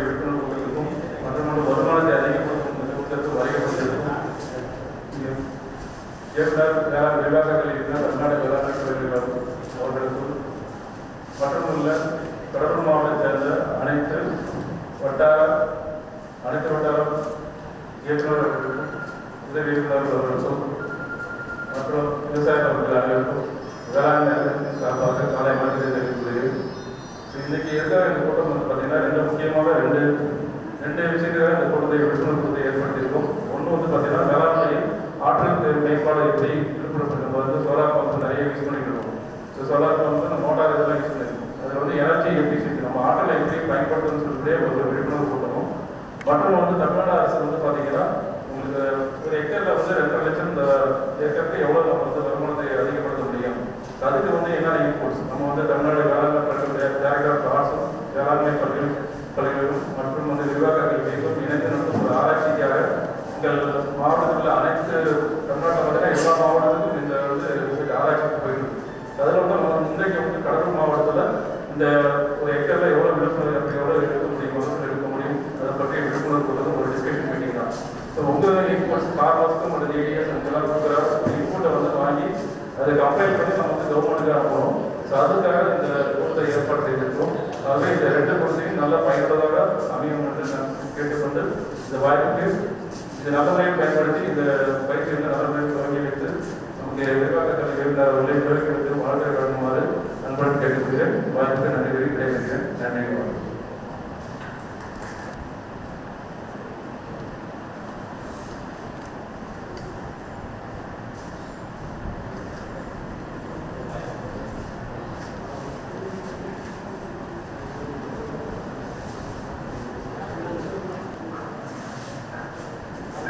விழிப்புணர்வுகளுக்கும் மற்றும் வருமானத்தை அதிகப்படுத்தும் நோக்கத்தில் வரையப்பட்டிருக்கும் இயக்குனர் விவாதங்கள் இருந்தால் கர்நாடக வேளாண் துறை அவர்களுக்கும் மற்றுமுள்ள கடலூர் மாவட்டத்தை சேர்ந்த அனைத்து வட்டார இயக்குநர்களுக்கும் உதவி இயக்குநர்கள் அவர்களுக்கும் மற்றும் விவசாய அவர்கள் அனைவருக்கும் வேளாண் சார்பாக காலை வணக்கத்தை தெரிவித்துள்ளேன். இன்னைக்கு இருக்கிற இந்த கூட்டம் வந்து பார்த்தீங்கன்னா ரெண்டு விஷயங்கள் இந்த கூட்டத்தை விழிப்புணர்வு ஏற்படுத்தியிருக்கோம். ஒன்று வந்து பார்த்தீங்கன்னா வேளாண்மை ஆற்றல் மேம்பாடு எப்படி விழிப்புணர்வு நம்ம வந்து சோலார் பம்ப் நிறைய யூஸ் பண்ணிட்டு இருக்கோம். ஸோ சோலார் பம்ப் நம்ம மோட்டார் இதெல்லாம் யூஸ் பண்ணியிருக்கோம். அதில் வந்து எனர்ஜி எஃபிஷியன்சி நம்ம ஆற்றலை எப்படி பயன்படுத்துன்னு சொல்லிட்டு ஒரு விழிப்புணர்வு கூட்டமும். மற்றும் வந்து தமிழ்நாடு அரசு வந்து பார்த்தீங்கன்னா உங்களுக்கு ஒரு ஹெக்டரில் வந்து 2.5 லட்சம் இந்த ஏக்கருக்கு எவ்வளோ நம்ம வந்து வருமானத்தை அதிகப்படுத்த முடியும். அதுக்கு வந்து என்னென்ன இன்புட்ஸ் நம்ம வந்து தமிழ்நாடு வேளாண்மை பல்கலைக்கழக டைரக்டர் ஆஃப் ஆர்ட்ஸும் வேளாண்மை பல்கலைக்கழகம் மற்றும் வந்து நிர்வாக கல்வியும் இணைந்து நடத்தும் ஒரு ஆராய்ச்சிக்காக உங்கள் மாவட்டத்தில் உள்ள அனைத்து தமிழ்நாட்டில் பார்த்தீங்கன்னா எல்லா மாவட்டத்துக்கும் இந்த வந்து ஆராய்ச்சிக்கு போயிருக்கு. அதில் வந்து நம்ம முன்னைக்கு வந்து கடலூர் மாவட்டத்தில் இந்த ஒரு ஹெக்டரில் எவ்வளோ விழிப்புணர்வு எவ்வளோ எடுக்க முடியும் அதை பற்றி விழிப்புணர்வு ஒரு டிஸ்கஷன் மீட்டிங் தான். ஸோ உங்கள் இன்புட்ஸ் ஃபார்மர்ஸ்க்கும் ஒரு ஏடிஎஸ் இதெல்லாம் கொடுக்குற இன்புட்டை வந்து வாங்கி அதை கம்பைல் பண்ணி நம்ம வந்து கவர்மெண்ட்டுக்காக போகிறோம். ஸோ அதுக்காக இந்த கூட்டத்தை ஏற்பாடு செய்திருக்கோம். ஆகவே இந்த 2 கூட்டத்தையும் நல்ல பயனுள்ளதாக அமையும் என்று நான் கேட்டுக்கொண்டு இந்த வாய்ப்புக்கு இது நல்ல முறையில் பயன்படுத்தி இந்த பயிற்சி வந்து நல்ல முறையில் துவங்கி வைத்து நமக்கு விரிவாக்க கல்வி அவர்களை எடுத்து வாழ்க்கை வழங்குமாறு நண்பர்கள் கேட்டுக்கொள்கிறேன். வாய்ப்புக்கு நன்றி விடைபெறுகிறேன். நன்றி.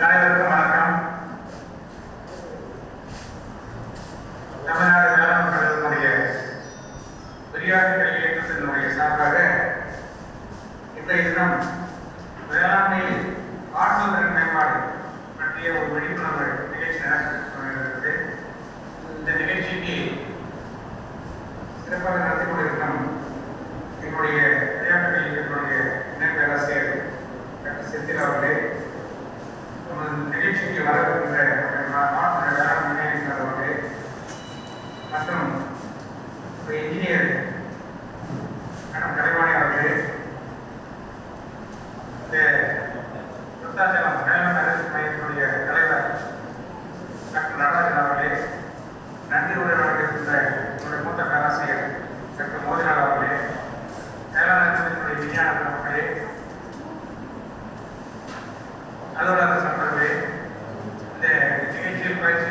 அனைவருக்கும் வணக்கம். தமிழ்நாடு வேளாண் கழகத்தினுடைய விரிவாக்க கல்வி இயக்கத்தினுடைய சார்பாக இன்றைய தினம் வேளாண்மையில் ஆற்றல் திறன் மேம்பாடு பற்றிய ஒரு விழிப்புணர்வு நிகழ்ச்சி நடக்கிறது. இந்த நிகழ்ச்சிக்கு சிறப்பாக நடத்தி கொண்டிருக்கும் எங்களுடைய விரிவாக்க கல்வி இயக்கத்தினுடைய இணை பேராசிரியர் டாக்டர் செந்தில் அவர்களே, நிகழ்ச்சிக்கு வரவிருக்கின்ற மாவட்ட வேளாண் முன்னேற்ற அவர்களே மற்றும் இன்ஜினியர் மேடம் கலைவாணி அவர்களே, இந்த விருத்தாச்சலம் வேளாண் அரசு மையத்தினுடைய தலைவர் டாக்டர் நடராஜன் அவர்களே, நன்றி உரை வழங்கியிருக்கின்ற என்னுடைய மூத்த பேராசிரியர் டாக்டர் மோதிலால் அவர்களே, வேளாண் அரசினுடைய விஞ்ஞான அவர்களே, அலுவலக நண்பர்களே, இந்த நிகழ்ச்சியில் பயிற்சி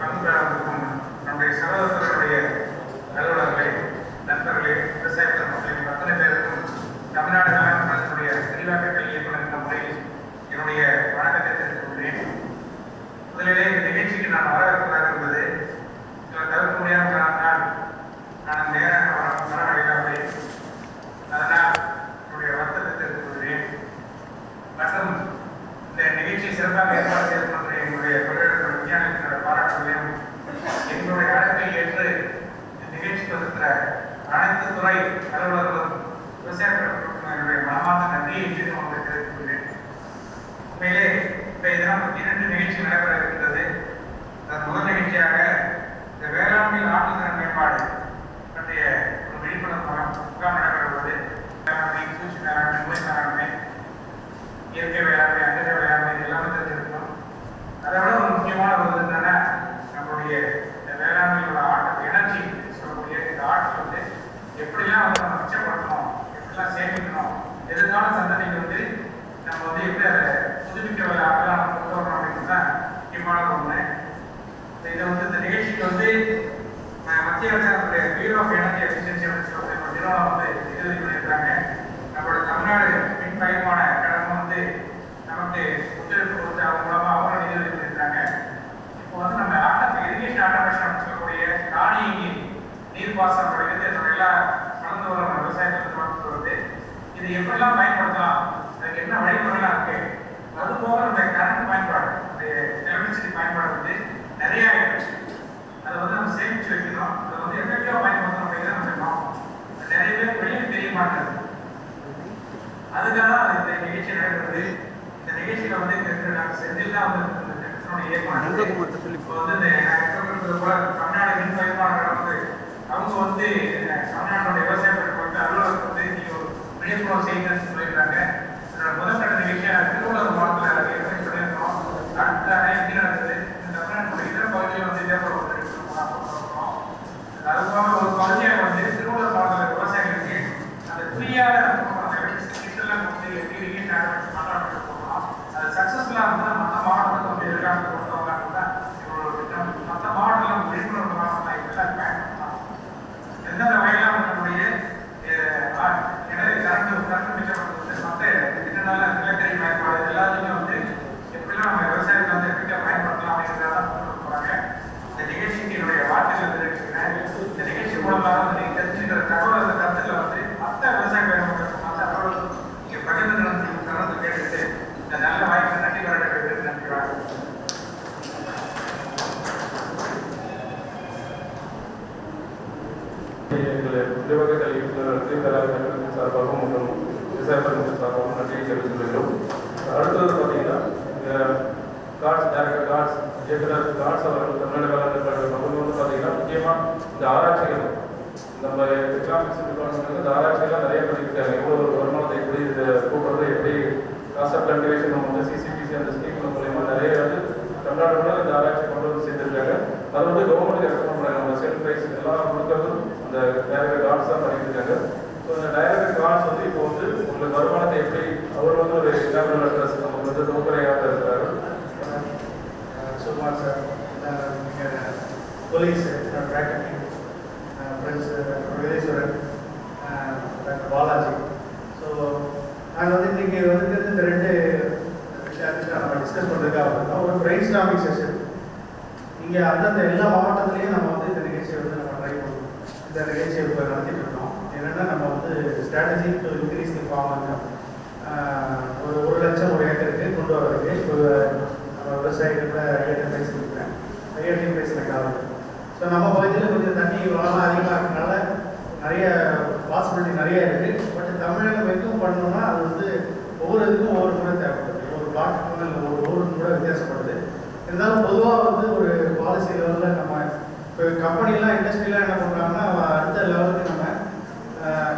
பங்கு பெற வந்திருக்கும் நம்முடைய சகோதரர்களுடைய அலுவலர்களே, நண்பர்களே, விவசாய மக்களின் அத்தனை பேருக்கும் தமிழ்நாடு வேளாண் கழகத்தினுடைய விரிவாக்க கல்வி இயக்குநர் முறையில் என்னுடைய வணக்கத்தை தெரிவித்துக் கொள்கிறேன். முதலிலே இந்த நிகழ்ச்சிக்கு நான் வரவேற்பதாக இருந்தது. சில தவிர்க்க முடியாத காரணத்தால் நான் நேராக வரவில்லை. அதனால் என்னுடைய வருத்தத்தை தெரிவித்துக் கொள்கிறேன். மற்றும் இந்த நிகழ்ச்சியை சிறப்பாக ஏற்பாடு செய்து கொண்ட எங்களுடைய பல்கலைக்கழக விஞ்ஞானிகளுடைய பாராட்டுகளையும் எங்களுடைய அழைப்பை ஏற்று இந்த நிகழ்ச்சிக்கு வந்திருக்கிற அனைத்து துறை அலுவலர்களும் விவசாயிகளுடைய மனமார்ந்த நன்றியை மீது உங்களுக்கு தெரிவித்துக் கொள்கிறேன். உண்மையிலே இன்றைய தினம் 2 நிகழ்ச்சி நடைபெற இருக்கின்றது. அதன் முதல் நிகழ்ச்சியாக இந்த வேளாண்மையில் ஆற்றல் திறன் மேம்பாடு பற்றிய ஒரு விழிப்புணர்வு முகாம் நடைபெற உள்ளது. வேளாண்மை, பூச்சி மேலாண்மை, நோய் மேலாண்மை, இயற்கை வேளாண்மை, அங்கக வேளாண்மை எல்லாமே தெரிஞ்சிருக்கணும். அதை விட ஒரு முக்கியமான ஒரு என்னன்னா நம்மளுடைய இந்த வேளாண்மையோட ஆற்றல் எனர்ஜி சொல்லக்கூடிய இந்த ஆற்றல் வந்து எப்படிலாம் வந்து நம்ம மிச்சப்படுத்தணும், எப்படிலாம் சேமிக்கணும், எதிர்கால சந்ததிக்கு வந்து நம்ம வந்து எப்படி அதை புதுப்பிக்க ஆற்றலாம் நம்ம கொண்டு வரணும் அப்படின்னு தான் முக்கியமான ஒன்று. இதை வந்து இந்த நிகழ்ச்சிக்கு வந்து மத்திய அரசாங்கத்துடைய பியூரோ ஆஃப் எனர்ஜி எஃபிஷியன்சி அப்படின்னு சொல்லக்கூடிய ஒரு நிறுவனம் வந்து நிதி பண்ணியிருக்காங்க. நம்மளோட தமிழ்நாடு மின் பகிர்மான கழகம் வந்து நமக்கு ஒத்துழைப்பு கொடுத்து அவங்க மூலமாக அவங்க நிதி பண்ணியிருக்காங்க. இப்போ வந்து நம்ம இரிகேஷன் ஆட்டோமேஷன் அப்படின்னு சொல்லக்கூடிய தானியங்கி நீர்ப்பாசன முறையிலிருந்து எல்லா வளர்ந்து வரும் விவசாயத்துக்கு வளர்ந்து வருது. இது எப்படிலாம் பயன்படுத்தலாம், அதுக்கு என்ன வழிமுறைலாம் இருக்கு, அது போக நம்ம கரண்ட் பயன்பாடு, இந்த எலக்ட்ரிசிட்டி பயன்பாடு வந்து நிறைய அதை வந்து நம்ம சேமிச்சு வைக்கணும். அதை வந்து எஃபெக்டிவாக பயன்படுத்தணும் அப்படிங்கிறத நம்ம பார்ப்போம். நிறைய பேர் வெளியே தெரிய மாட்டேங்குது. அதுக்காக இந்த நிகழ்ச்சி நடைபெறுது. இந்த நிகழ்ச்சியில வந்து நாங்கள் செந்தில் தான் வந்து இயக்குனர். இப்போ வந்து இந்த போல தமிழ்நாடு மின் பயன்பாடு வந்து அவங்க வந்து தமிழ்நாட்டுடைய விவசாயத்துக்கு வந்து அலுவலகத்துக்கு வந்து நீங்க ஒரு விழிப்புணர்வு செய்யுங்கன்னு சொல்லியிருக்காங்க. என்னோட முதற்கட்ட நிகழ்ச்சியாக திருவள்ளூர் மாவட்டத்தில் ஏற்கனவே சொல்லியிருக்கோம். அடுத்த எப்படி நடக்குது இந்த தமிழ்நாட்டுடைய இதர பகுதியில் வந்து இதே போல வந்து அதுபோல ஒரு பகுதியாக வந்து திருவள்ளூர் மாவட்ட விவசாயிகளுக்கு அந்த ஃப்ரீயான எலக்ட்ரிசிட்டிலாம் வந்து எப்படி இரிகேஷன் மாற்றம் போகலாம் அது சக்ஸஸ்ஃபுல்லாக இருந்தால் மற்ற மாவட்டத்துக்கு வந்து எதிர்காலத்தில் கொண்டு வரலாம்னு தான் இவங்களோட திட்டம். மற்ற மாவட்டத்தில் விழிப்புணர்வு மாவட்டம் இதெல்லாம் பயன்படுத்தலாம். எந்தெந்த வகையெல்லாம் நம்மளுடைய கரண்ட் மிச்சப்படுத்துறது மற்ற என்னென்ன நிலக்கரி பயன்பாடு எல்லாத்தையுமே வந்து எப்படிலாம் நம்ம விவசாயத்தை வந்து எப்படி பயன்படுத்தலாம் அப்படிங்கிறத கொண்டு போகிறாங்க. இந்த நிகழ்ச்சிக்கு என்னுடைய வாழ்த்துக்கள் தெரிவிச்சுக்கிறேன். இந்த நிகழ்ச்சி மூலமாக வந்து நீங்கள் தெரிஞ்சுக்கிற தகவல் அந்த கருத்தில் வந்து மற்ற விவசாய பயன்படுத்த மற்ற தகவல் நீங்கள் பகிர்ந்து கலந்து கேட்டுட்டு இந்த நல்ல வாய்ப்பு நன்றி வரவேற்கிறது. நன்றி வணக்கம். உத்தியோக கல்வி சார்பாகவும் மற்றும் விவசாய பணிகள் சார்பாகவும் நன்றியை தெரிவித்துள்ளோம். அடுத்தது பார்த்தீங்கன்னா கார்ட்ஸ் இயக்குனர் கார்ட்ஸ் அவர்கள் தமிழ்நாடு வேளாண் கழகம் அவங்க வந்து பார்த்தீங்கன்னா முக்கியமாக இந்த ஆராய்ச்சிகள் நம்ம எக்கனாமிக்ஸ் டிபார்ட்மெண்ட் இந்த ஆராய்ச்சிகள்லாம் நிறைய பண்ணியிருக்காங்க. எவ்வளோ ஒரு வருமானத்தை எப்படி இதை கூப்பிடுறது எப்படி காஸ்ட் ஆஃப் கல்டிவேஷன் நம்ம வந்து சிசிபிசி அந்த ஸ்கீம் மூலயமா நிறைய வந்து தமிழ்நாடு கூட இந்த ஆராய்ச்சி கொண்டு வந்து சேர்த்துருக்காங்க. அது வந்து கவர்மெண்ட் ரெக்கமெண்ட் பண்ணாங்க. நம்ம சேல் ப்ரைஸ் எல்லாம் கொடுக்கறதும் அந்த டைரக்ட் கார்ட்ஸ் தான் பண்ணிட்டு இருக்காங்க. ஸோ இந்த டைரக்ட் கார்ட்ஸ் வந்து இப்போ வந்து உங்களுக்கு வருமானத்தை எப்படி அவர் வந்து ஒரு எக்ஸாம்பிள் அட்ரஸ் நமக்கு வந்து நோக்கரையாக இருக்கிறாரு. சுமார் sir colleagues faculty friends Vijayeswaran doctor Balaji. So நாங்கள் வந்து இன்றைக்கி வந்து இந்த ரெண்டு விஷயத்துக்கு நம்ம டிஸ்கஸ் பண்ணுறதுக்காக வந்திருக்கோம். ஒரு பிரெயின் ஸ்டாமிங் செஷன் இங்கே அந்தந்த எல்லா மாவட்டத்துலேயும் நம்ம வந்து இந்த நிகழ்ச்சியை வந்து நம்ம ட்ரை பண்ணுவோம். இந்த நிகழ்ச்சியை இப்போ நடத்திட்டு இருக்கோம். என்னென்னா நம்ம வந்து strategy to increase the farm ஒரு 1 லட்சம் ஒரு ஏக்கருக்கு கொண்டு வரதுக்கு இப்போ நம்ம விவசாயிகள் ஐயாயிரம் பேசியிருக்கிறேன். ஐயாயிரம் பேசினக்காக ஸோ நம்ம பகுதியில் கொஞ்சம் தண்ணி வளமாக அதிகமாக இருக்கிறதுனால நிறைய பாசிபிலிட்டி நிறைய இருக்குது. பட் தமிழகம் எங்கும் பண்ணணும்னா அது வந்து ஒவ்வொரு இதுக்கும் ஒவ்வொரு முறை தேவைப்படுது. ஒரு பிளாட்டுக்கும் இல்லை ஒரு ஊருக்கு கூட வித்தியாசப்படுது. இருந்தாலும் பொதுவாக வந்து ஒரு பாலிசி லெவலில் நம்ம இப்போ கம்பெனிலாம் இண்டஸ்ட்ரியெலாம் என்ன பண்ணுறாங்கன்னா அடுத்த லெவலுக்கு நம்ம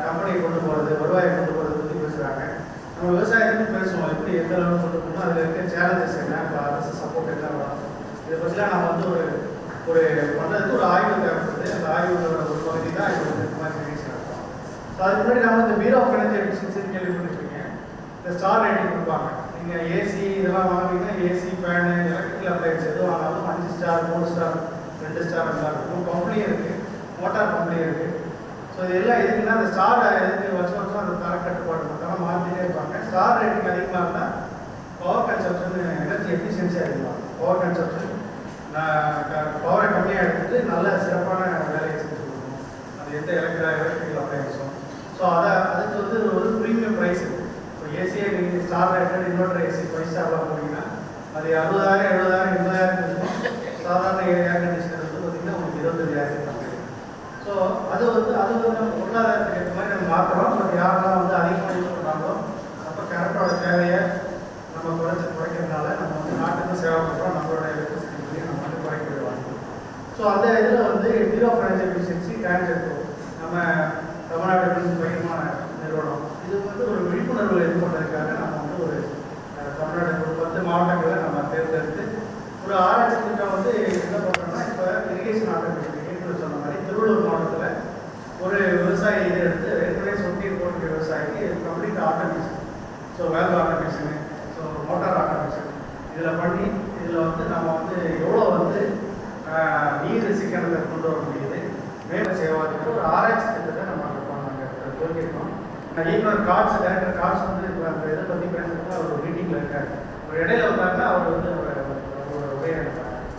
கம்பெனியை கொண்டு போகிறது வருவாயை கொண்டு போகிறது பற்றி பேசுகிறாங்க. நம்ம விவசாயத்துக்கும் பேசுவோம் எப்படி எந்த லெவலுக்கு கொண்டு போகணும் அதில் இருக்க சேலஞ்சஸ் என்ன இப்போ அரசு சப்போர்ட் என்ன வரும் இதை பற்றிலாம் நம்ம வந்து ஒரு பண்ணுறதுக்கு ஒரு ஆய்வு தேவைப்படுது. அந்த ஆய்வுகளோட ஒரு பகுதி தான் இது வந்து இந்த மாதிரி நிகழ்ச்சி நடக்கும். ஸோ அதுக்கு முன்னாடி நம்ம இந்த பியூரோ ஆஃப் எனர்ஜி எஃபிஷியன்சின்னு கேள்விப்பட்டிருக்கீங்க. இந்த ஸ்டார் ரேட்டிங் கொடுப்பாங்க. நீங்கள் ஏசி இதெல்லாம் வாங்கினீங்கன்னா ஏசி ஃபேனு எலக்ட்ரிக்கல் அப்ளைன்ஸ் எதுவும் வாங்கினாலும் 5 ஸ்டார் 3 ஸ்டார் 2 ஸ்டார் எல்லாம் இருக்கும். கம்பெனியும் இருக்குது, மோட்டார் கம்பெனியும் இருக்குது. ஸோ இது எல்லாம் எதுக்குன்னா அந்த ஸ்டார் எதுக்கு வருஷம் அந்த தர கட்டுப்பாடு மட்டும் மாற்றிட்டே இருப்பாங்க. ஸ்டார் ரேட்டிங் அதிகமாக இருந்தால் பவர் கன்சப்ஷன் எனர்ஜி எஃபிஷியன்சி அதிகமாக பவர் கன்சப்ஷன் பவரை கம்மியாக எடுத்துட்டு நல்ல சிறப்பான வேலையை செஞ்சு கொடுக்கணும். அது எந்த எலக்ட்ரிக்கல் அப்ளைன்ஸும். ஸோ அதுக்கு வந்து ஒரு ப்ரீமியம் ப்ரைஸ் இருக்குது. இப்போ ஏசியை நீங்கள் ஸ்டார் ரேட்டட் இன்வெர்டர் ஏசி 5 ஸ்டார்லாம் போனீங்கன்னா அது 60,000 70,000 80,000 இருக்கும். சாதாரண ஏர் கண்டிஷனர் வந்து பார்த்திங்கன்னா உங்களுக்கு 25,000 தான். ஸோ அது வந்து நம்ம பொருளாதாரத்துக்கு ஏற்ற மாதிரி நம்ம மாற்றுறோம். பட் யாரெல்லாம் வந்து அதிகமாக யூஸ் பண்ணுறாங்களோ அப்போ கரண்டோட தேவையை நம்ம குறைக்கிறதுனால நம்ம வந்து நாட்டுக்கு சேவை பண்ணுறோம். நம்மளோட எலக்ட்ரிசிட்டி நம்ம வந்து குறைக்க வாங்க. ஸோ அந்த இதில் வந்து பியூரோ ஆஃப் எனர்ஜி எஃபிஷியன்சி டிரான்ஸ்ஜெட் நம்ம தமிழ்நாடு பகிர்மான நிறுவனம் இது வந்து ஒரு விழிப்புணர்வு இது பண்ணுறதுக்காக நம்ம வந்து ஒரு தமிழ்நாடு ஒரு 10 மாவட்டங்களில் நம்ம தேர்ந்தெடுத்து ஒரு ஆராய்ச்சி திட்டம் வந்து என்ன பண்ணுறோம்னா இப்போ இரிகேஷன் ஆட்டோமேஷன் சொன்ன மாதிரி திருவள்ளூர் மாவட்டத்தில் ஒரு விவசாயி இதை எடுத்து ஏற்கனவே சொட்டி போட்டுக்கிற விவசாயிக்கு complete automation. So valve automation so motor automation இதில் பண்ணி இதில் வந்து நம்ம வந்து எவ்வளோ வந்து நீர் சிக்கனத்தை கொண்டு வர முடியுது மேலே சேவாதிக்கிற ஒரு ஆராய்ச்சி திட்டத்தை நம்ம தோற்கிருக்கோம். இயக்குனர் கார்ட்ஸ் டேரக்டர் கார்ட்ஸ் வந்து இப்போ அந்த இதை பற்றி பேசுறதுக்கு அவர் ஒரு மீட்டிங்கில் இருக்காரு. ஒரு இடையில வந்தாங்கன்னா அவர் வந்து ஒரு உரையை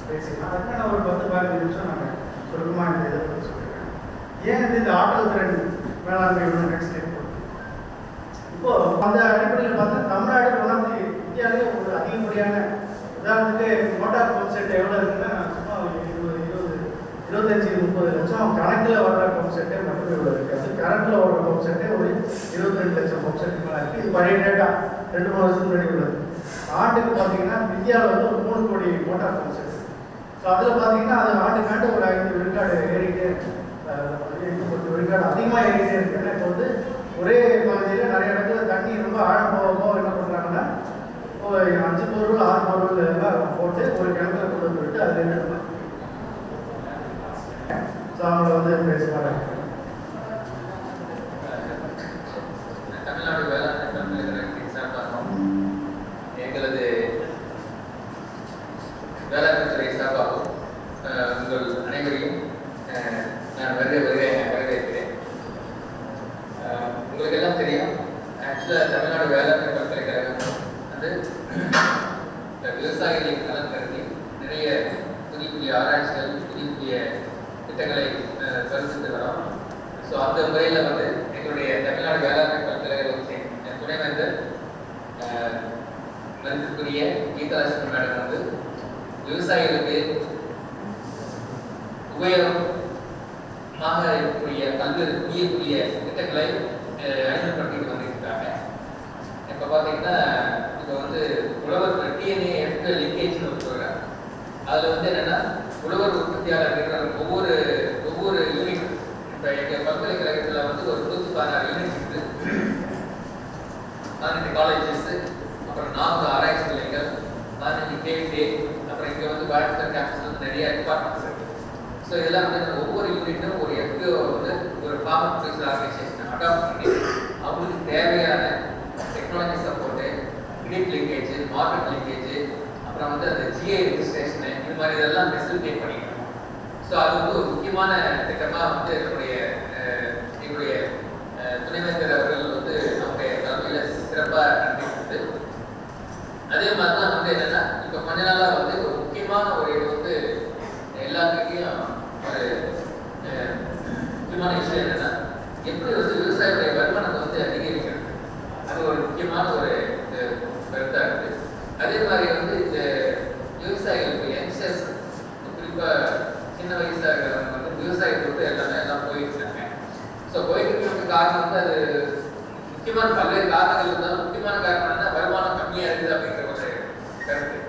பேசிக்கலாம். அதுக்கு நான் ஒரு 10-15 நிமிஷம் நாங்கள் சுருக்கமாக இந்த இதை பற்றி சொல்லியிருக்கேன். ஏன் இந்த ஆற்றல் திறன் மேலாண்மை நெக்ஸ்ட் இப்போ அந்த அடிப்படையில் பார்த்தா தமிழ்நாடு கொண்டாந்து இந்தியாவிலே ஒரு அதிகப்படியான உதாரணத்துக்கு மோட்டார் பம்ப் செட் எவ்வளோ இருக்குன்னா சும்மா 25-30 லட்சம் கணக்கில் வர்ற பம்ப் செட்டே மட்டுமே இவ்வளோ இருக்குது. அது கரண்ட்டில் வர்ற பம்ப் செட்டு ஒரு 22 லட்சம் பம்ப் செட்டுக்கு மேலே இருக்குது. இது பழைய டேட்டா 2-3 வருஷத்துக்கு முன்னாடி உள்ளது. ஆண்டுக்கு பார்த்தீங்கன்னா இந்தியாவில் வந்து ஒரு 3 கோடி மோட்டார் பம்ப் செட். ஸோ அதில் பார்த்தீங்கன்னா அது ஆண்டுக்காண்டு ஒரு 5 விழுக்காடு ஏறிக்கிட்டே இருக்கு. 10 விழுக்காடு அதிகமாக ஏறிக்கிட்டே இருக்கு. ஏன்னா இப்போ வந்து ஒரே பகுதியில் நிறைய இடத்துல தண்ணி ரொம்ப ஆழம் போக என்ன பண்ணுறாங்கன்னா 5 போர்வெல் 6 போர்வெல் எல்லாம் போட்டு ஒரு கிணத்துல கொண்டு வந்துவிட்டு அது என்ன ஸோ அவங்கள வந்து பேச மாட்டாங்க. தமிழ்நாடு வேளாண் பல்கலைக்கழகத்தின் சார்பாக எங்களது வேளாண் துறை சார்பாகவும் உங்கள் அனைவரையும் நான் வரவேற்கிறேன். உங்களுக்கு எல்லாம் தெரியும், ஆக்சுவலாக தமிழ்நாடு வேளாண் பல்கலைக்கழகம் வந்து விவசாயிகளின் நலன் கருதி நிறைய புதிய ஆராய்ச்சிகள் புதிய திட்டங்களை கருத்து வரோம். ஸோ அந்த முறையில் வந்து எங்களுடைய தமிழ்நாடு வேளாண் பல்கலைக்கழகத்தின் துணைவேந்தர் மதிப்புக்குரிய கீதாலட்சுமி மேடம் வந்து விவசாயிகளுக்கு உபயோகமாக இருக்கக்கூடிய பல்வேறு புதிய திட்டங்களை அறிமுகப்படுத்திட்டு வந்துருக்காங்க. இப்போ பார்த்தீங்கன்னா இப்போ வந்து உழவர் டிஎன்ஏ எஃப்எல் லிங்கேஜ்னு ஒரு ப்ரோக்ராம். அதில் வந்து என்னென்னா உழவர் உற்பத்தியாளர் இருக்கிற ஒவ்வொரு யூனிட் இப்போ எங்கள் பல்கலைக்கழகத்தில் வந்து ஒரு 116 யூனிட் இருக்குது. 15 காலேஜஸ், அப்புறம் 4 ஆராய்ச்சி நிலையங்கள், 15 கேவிடே, அப்புறம் இங்கே வந்து கோயம்புத்தூர் கேம்பஸ் வந்து நிறைய டிபார்ட்மெண்ட்ஸ் இருக்குது. ஸோ இதெல்லாம் வந்து ஒவ்வொரு யூனிட்டும் ஒரு எஃப்ஓ வந்து ஒரு ஃபார்மர் ப்ரொடியூசர் ஆர்கனைசேஷனை அடாப்ட் பண்ணி அவங்களுக்கு தேவையான technology support, credit linkage, market linkage, அப்புறம் வந்து அந்த ஜிஐ ரெஜிஸ்ட்ரேஷனு, இது மாதிரி இதெல்லாம் ஃபெசிலிட்டேட் பண்ணிக்கணும். ஸோ அது வந்து ஒரு முக்கியமான திட்டமாக வந்து எங்களுடைய துணைவேந்தர் அவர்கள் வந்து நம்முடைய தலைமையில் சிறப்பாக நடத்திட்டு, அதே மாதிரி தான் வந்து என்னென்னா இப்போ கொஞ்ச நாளாக வந்து ஒரு முக்கியமான ஒரு இது வந்து எல்லாத்துக்கும் ஒரு முக்கியமான விஷயம் என்னென்னா எப்படி வந்து விவசாயிகளுடைய வருமானத்தை வந்து அதிகரிக்கிறது. அது ஒரு முக்கியமான ஒரு கருத்தாக இருக்குது. அதே மாதிரி வந்து இந்த விவசாயிகளுக்கு யங்ஸ்டர்ஸ் குறிப்பாக சின்ன வயசாக இருக்கிறவங்க வந்து விவசாயத்தை விட்டு எல்லாம் போயிட்டு இருக்காங்க. ஸோ போயிட்டு இருக்கிறதுக்கு காரணம் வந்து அது முக்கியமான பல்வேறு காரணங்கள் இருந்தாலும் முக்கியமான காரணம் என்ன, வருமானம் கம்மியாக இருக்குது அப்படிங்கிற ஒரு கருத்து.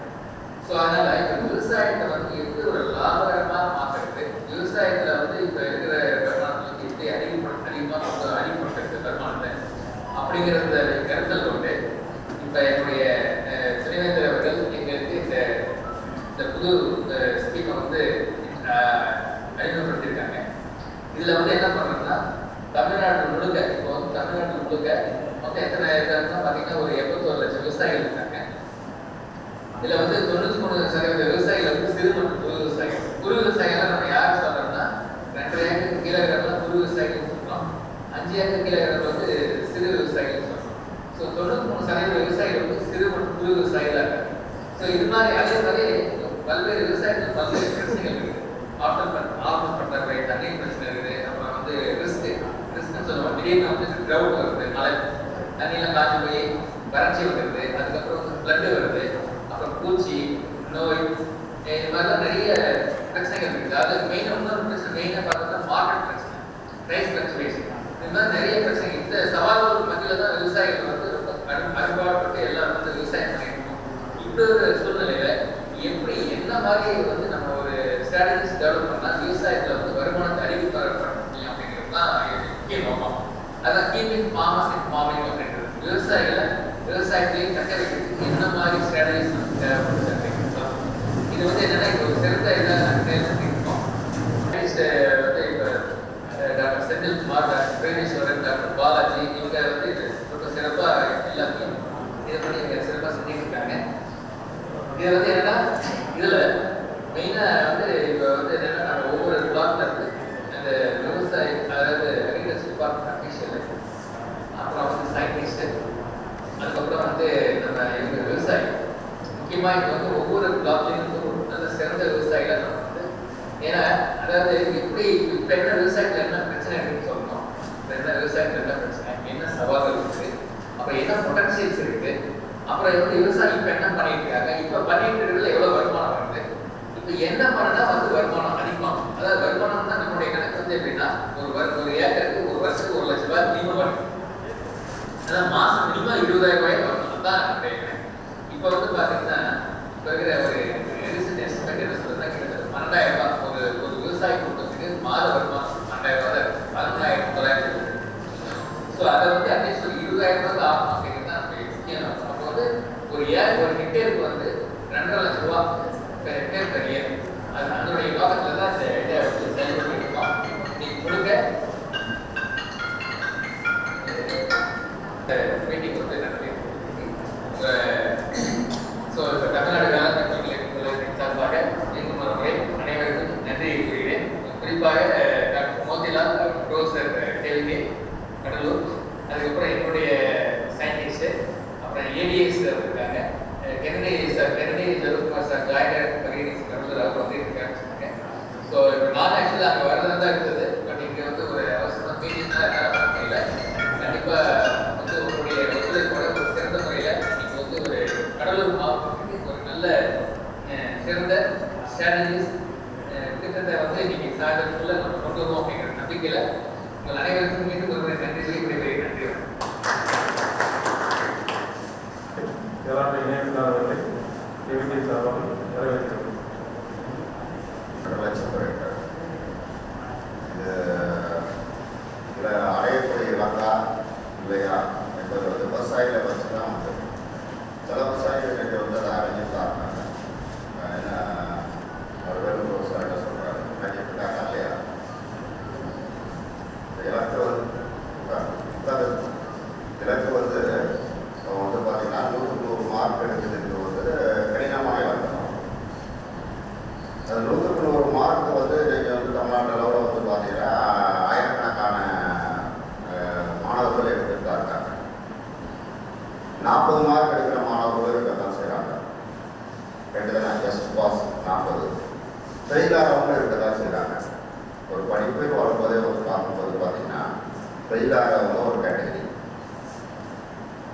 ஸோ அதனால் இப்போ விவசாயத்தை வந்து எப்படி ஒரு லாபகரமாக மாற்றுறது, விவசாயத்தில் வந்து இப்போ இருக்கிற வருமானத்துக்கு எப்படி அதிகமாக அதிகப்படுத்துறது வருமானத்தை அப்படிங்கிறத கருத்தில் கொண்டு இப்போ என்னுடைய துணைவேந்தர் அவர்கள் எங்களுக்கு இந்த புது ஸ்கீமை வந்து அறிமுகப்படுத்தியிருக்காங்க. இதில் வந்து என்ன பண்ணுறோம்னா தமிழ்நாடு முழுக்க, இப்போ வந்து தமிழ்நாடு முழுக்க மொத்தம் எத்தனை இருக்காங்கன்னா பார்த்தீங்கன்னா ஒரு 71 லட்சம் விவசாயிகள் இருக்காங்க. இதில் வந்து 93% விவசாயிகள் வந்து சிறு மற்றும் குறு விவசாயிகள். குறு விவசாயிகள் நம்ம யார் சொல்கிறோம்னா 2 ஏக்கருக்கு கீழே இருக்கிறவங்க குறு விவசாயிகள் சொல்கிறோம், 5 ஏக்கருக்கு கீழே இருக்கிறவங்க வந்து சிறு விவசாயிகள் சொல்கிறோம். ஸோ 93% விவசாயிகள் வந்து சிறு மற்றும் குறு விவசாயிகளாக இருக்காங்க. ஸோ இது மாதிரி அதே மாதிரி பல்வேறு விவசாயத்தில் பல்வேறு பிரச்சனைகள் இருக்குது. ஆஃபர் பண்ணுற தண்ணீர் பிரச்சனை இருக்குது. அப்புறம் வந்து ரிஸ்க்னு சொல்லுவோம். திடீர்னு வந்து க்ரௌட் வருது, மழை தண்ணியெல்லாம் காஞ்சி போய் வறட்சி வருது, அதுக்கப்புறம் வந்து ஃப்ளட்டு வருது, அப்புறம் பூச்சி நோய், இது மாதிரிலாம் நிறைய பிரச்சனைகள் இருக்குது. அது இன்னொரு பிரச்சனை மெயினாக பார்த்தோம்னா மார்க்கெட் பிரச்சனை, ப்ரைஸ் ஃப்ளக்சுவேஷன், இது மாதிரி நிறைய பிரச்சனை. இந்த சவால்களுக்கு மத்தியில் தான் விவசாயிகள் வந்து ரொம்ப அறுபாடுபட்டு எல்லாரும் வந்து விவசாயம் பண்ணியிருக்கோம். இந்த ஒரு சூழ்நிலையில எப்படி என்ன மாதிரி வந்து நம்ம ஒரு ஸ்ட்ராட்டஜிஸ் டெவலப் பண்ணால் விவசாயத்தில் வந்து வருமானத்தை அதிகப்படுத்த முடியும் அப்படிங்கிறது தான் முக்கிய நோக்கம். அதான் கீப்பிங் ஃபார்மர்ஸ் இன் ஃபார்மிங் அப்படின்றது. விவசாயத்திலையும் கட்ட வைக்கிறதுக்கு என்ன மாதிரி ஸ்ட்ராட்டஜிஸ் நமக்கு தேவைப்படுது அப்படிங்கிறது தான். இது வந்து என்னன்னா இப்போ ஒரு சிறந்த இதாக நாங்கள் செயல்படுத்திருக்கோம். வந்து இப்போ doctor Senthilkumar, doctor Premeswaran, doctor Balaji, இவங்க வந்து ரொம்ப சிறப்பாக எல்லாத்தையும் இதை பண்ணி இவங்க சிறப்பாக செஞ்சுட்டு இருக்காங்க. இது வந்து என்னன்னா இதில் மெயினாக வந்து இப்போ வந்து என்னென்னா நம்ம ஒவ்வொரு பிளாக்ல இருந்து அந்த விவசாய, அதாவது அக்ரிகல்ச்சர் டிபார்ட்மெண்ட் அஃபீஷியல், அப்புறம் வந்து சயின்டிஸ்ட்டு, அதுக்கப்புறம் வந்து நம்ம இவங்க விவசாயி, முக்கியமாக இப்போ வந்து ஒவ்வொரு பிளாக்லேயும் வந்து ஒரு நல்ல சிறந்த விவசாயிகள் நம்ம வந்து, ஏன்னா அதாவது எப்படி இப்போ என்ன விவசாயத்தில் என்ன பிரச்சனை இருக்குன்னு சொல்லணும், இப்போ என்ன விவசாயத்தில் என்ன பிரச்சனை, என்ன சவால்கள் இருக்குது, அப்புறம் என்ன பொட்டன்ஷியல்ஸ் இருக்குது, அப்புறம் வந்து விவசாயி இப்போ என்ன பண்ணிட்டு இருக்காங்க, இப்போ பண்ணிட்டு இருக்கிறதுல எவ்வளோ வருமானம் வருது, இப்போ என்ன பண்ணனா வந்து வருமானம் அதிகமாகும். அதாவது வருமானம் தான் நம்மளுடைய கணக்கு வந்து எப்படின்னா ஒரு ஏக்கருக்கு ஒரு வருஷத்துக்கு 1 லட்ச ரூபாய் மினிமம் அதான் மாதம் மினிமம் 20,000 ரூபாய் வரணும் தான் கேட்குறேன். இப்போ வந்து பார்த்தீங்கன்னா இப்போ இருக்கிற ஒரு ரீசெண்ட் எஸ்டிமேட் என்ன சொல்லுறதுனா கிட்டத்தட்ட 12,000 ரூபாய் ஒரு விவசாய குடும்பத்துக்கு மாத வருமானம் 12,000 ரூபாய் தான் இருக்கு. 12,900. ஸோ அதை வந்து அட்லீஸ்ட் ஒரு 20,000 ரூபாய் ஆகும் அப்படிங்கிறது தான் நமக்கு முக்கியம். அப்போ வந்து ஒரு ஹெக்டேருக்கு வந்து 2.5 லட்சம் ரூபா ஹெக்டேர் பெர் இயர். அது அதனுடைய நோக்கத்தில் தான் இந்த ஐடியா வந்து செயல்பட்டு இருக்கோம். நீங்கள் கொடுக்க மீட்டிங் வந்து நடத்தி ஸோ இப்போ தமிழ்நாடு வேளாண் சார்பாக இன்னும் ஒரு முறை அனைவருக்கும் நன்றி கூறுகிறேன். குறிப்பாக டாக்டர் மோதிலால், ப்ரொஃபசர் டெல்கே கடலூர், அதுக்கப்புறம் என்னுடைய சயின்டிஸ்ட்டு, அப்புறம் ஏடிஎஸ் இருக்காங்க, கென்னடி ஜெருக்குமார் சார், ஜாயின்ட் பகிர்ஸ் கடலூர் அவர் வந்து இருக்காங்க சொன்னாங்க. ஸோ இப்போ நான் ஆக்சுவலாக அங்கே வரதான் தான் இருந்தது. பட் இங்கே வந்து ஒரு அவசரமாக மீட்டிங் தான் என்னால் முடியல. கண்டிப்பாக வந்து உங்களுடைய ஒத்துழைப்போட ஒரு சிறந்த முறையில் நீங்கள் வந்து ஒரு கடலூர் மாவட்டத்துக்கு ஒரு நல்ல சிறந்த ஸ்ட்ராட்டஜிஸ் திட்டத்தை வந்து நீங்கள் சாதனத்துக்குள்ள நம்ம கொண்டு வருவோம் அப்படிங்கிற நம்பிக்கையில் உங்கள் அனைவருக்கும் மீண்டும் ஒரு முறை நன்றி சொல்லி விடைபெறுகிறேன். நன்றி. வேளாண்மை இணையமைப்பாளர்களை கேவிகே சார்பாக வரவேற்கிறோம். இதில் அடையக்கூடிய இலக்கா இல்லையா என்பது வந்து விவசாயிகளை வச்சு தான் வந்து சில விவசாயிகள் இன்றைக்கு வந்து அதை அடைஞ்சிருக்காங்க. ஏன்னா ஒரு பேரும் விவசாயிகள் சொல்கிறாங்க அடைஞ்சிருக்காங்க இல்லையா. இந்த இலக்கு வந்து பார்த்தீங்கன்னா 100 மார்க் எடுக்கிறதுக்கு வந்து கடினமான இலக்கம். அது 100 மார்க் வந்து நீங்கள் வந்து தமிழ்நாட்டு அளவில் வந்து பார்த்தீங்கன்னா ஆயிரக்கணக்கான மாணவர்கள் எடுத்துட்டு தான் இருக்காங்க. 40 மார்க் எடுக்கிற மாணவர்கள் இருக்கத்தான் செய்கிறாங்க. ரெண்டுதானே ஜஸ்ட் பாஸ் 40 ஃபெயிலாகிறவங்க இருக்கத்தான் செய்கிறாங்க. ஒரு படிப்பு வரும்போதே ஒரு பார்க்கும்போது பார்த்தீங்கன்னா ஃபெயிலாகிறவங்க ஒரு கேட்டகரி,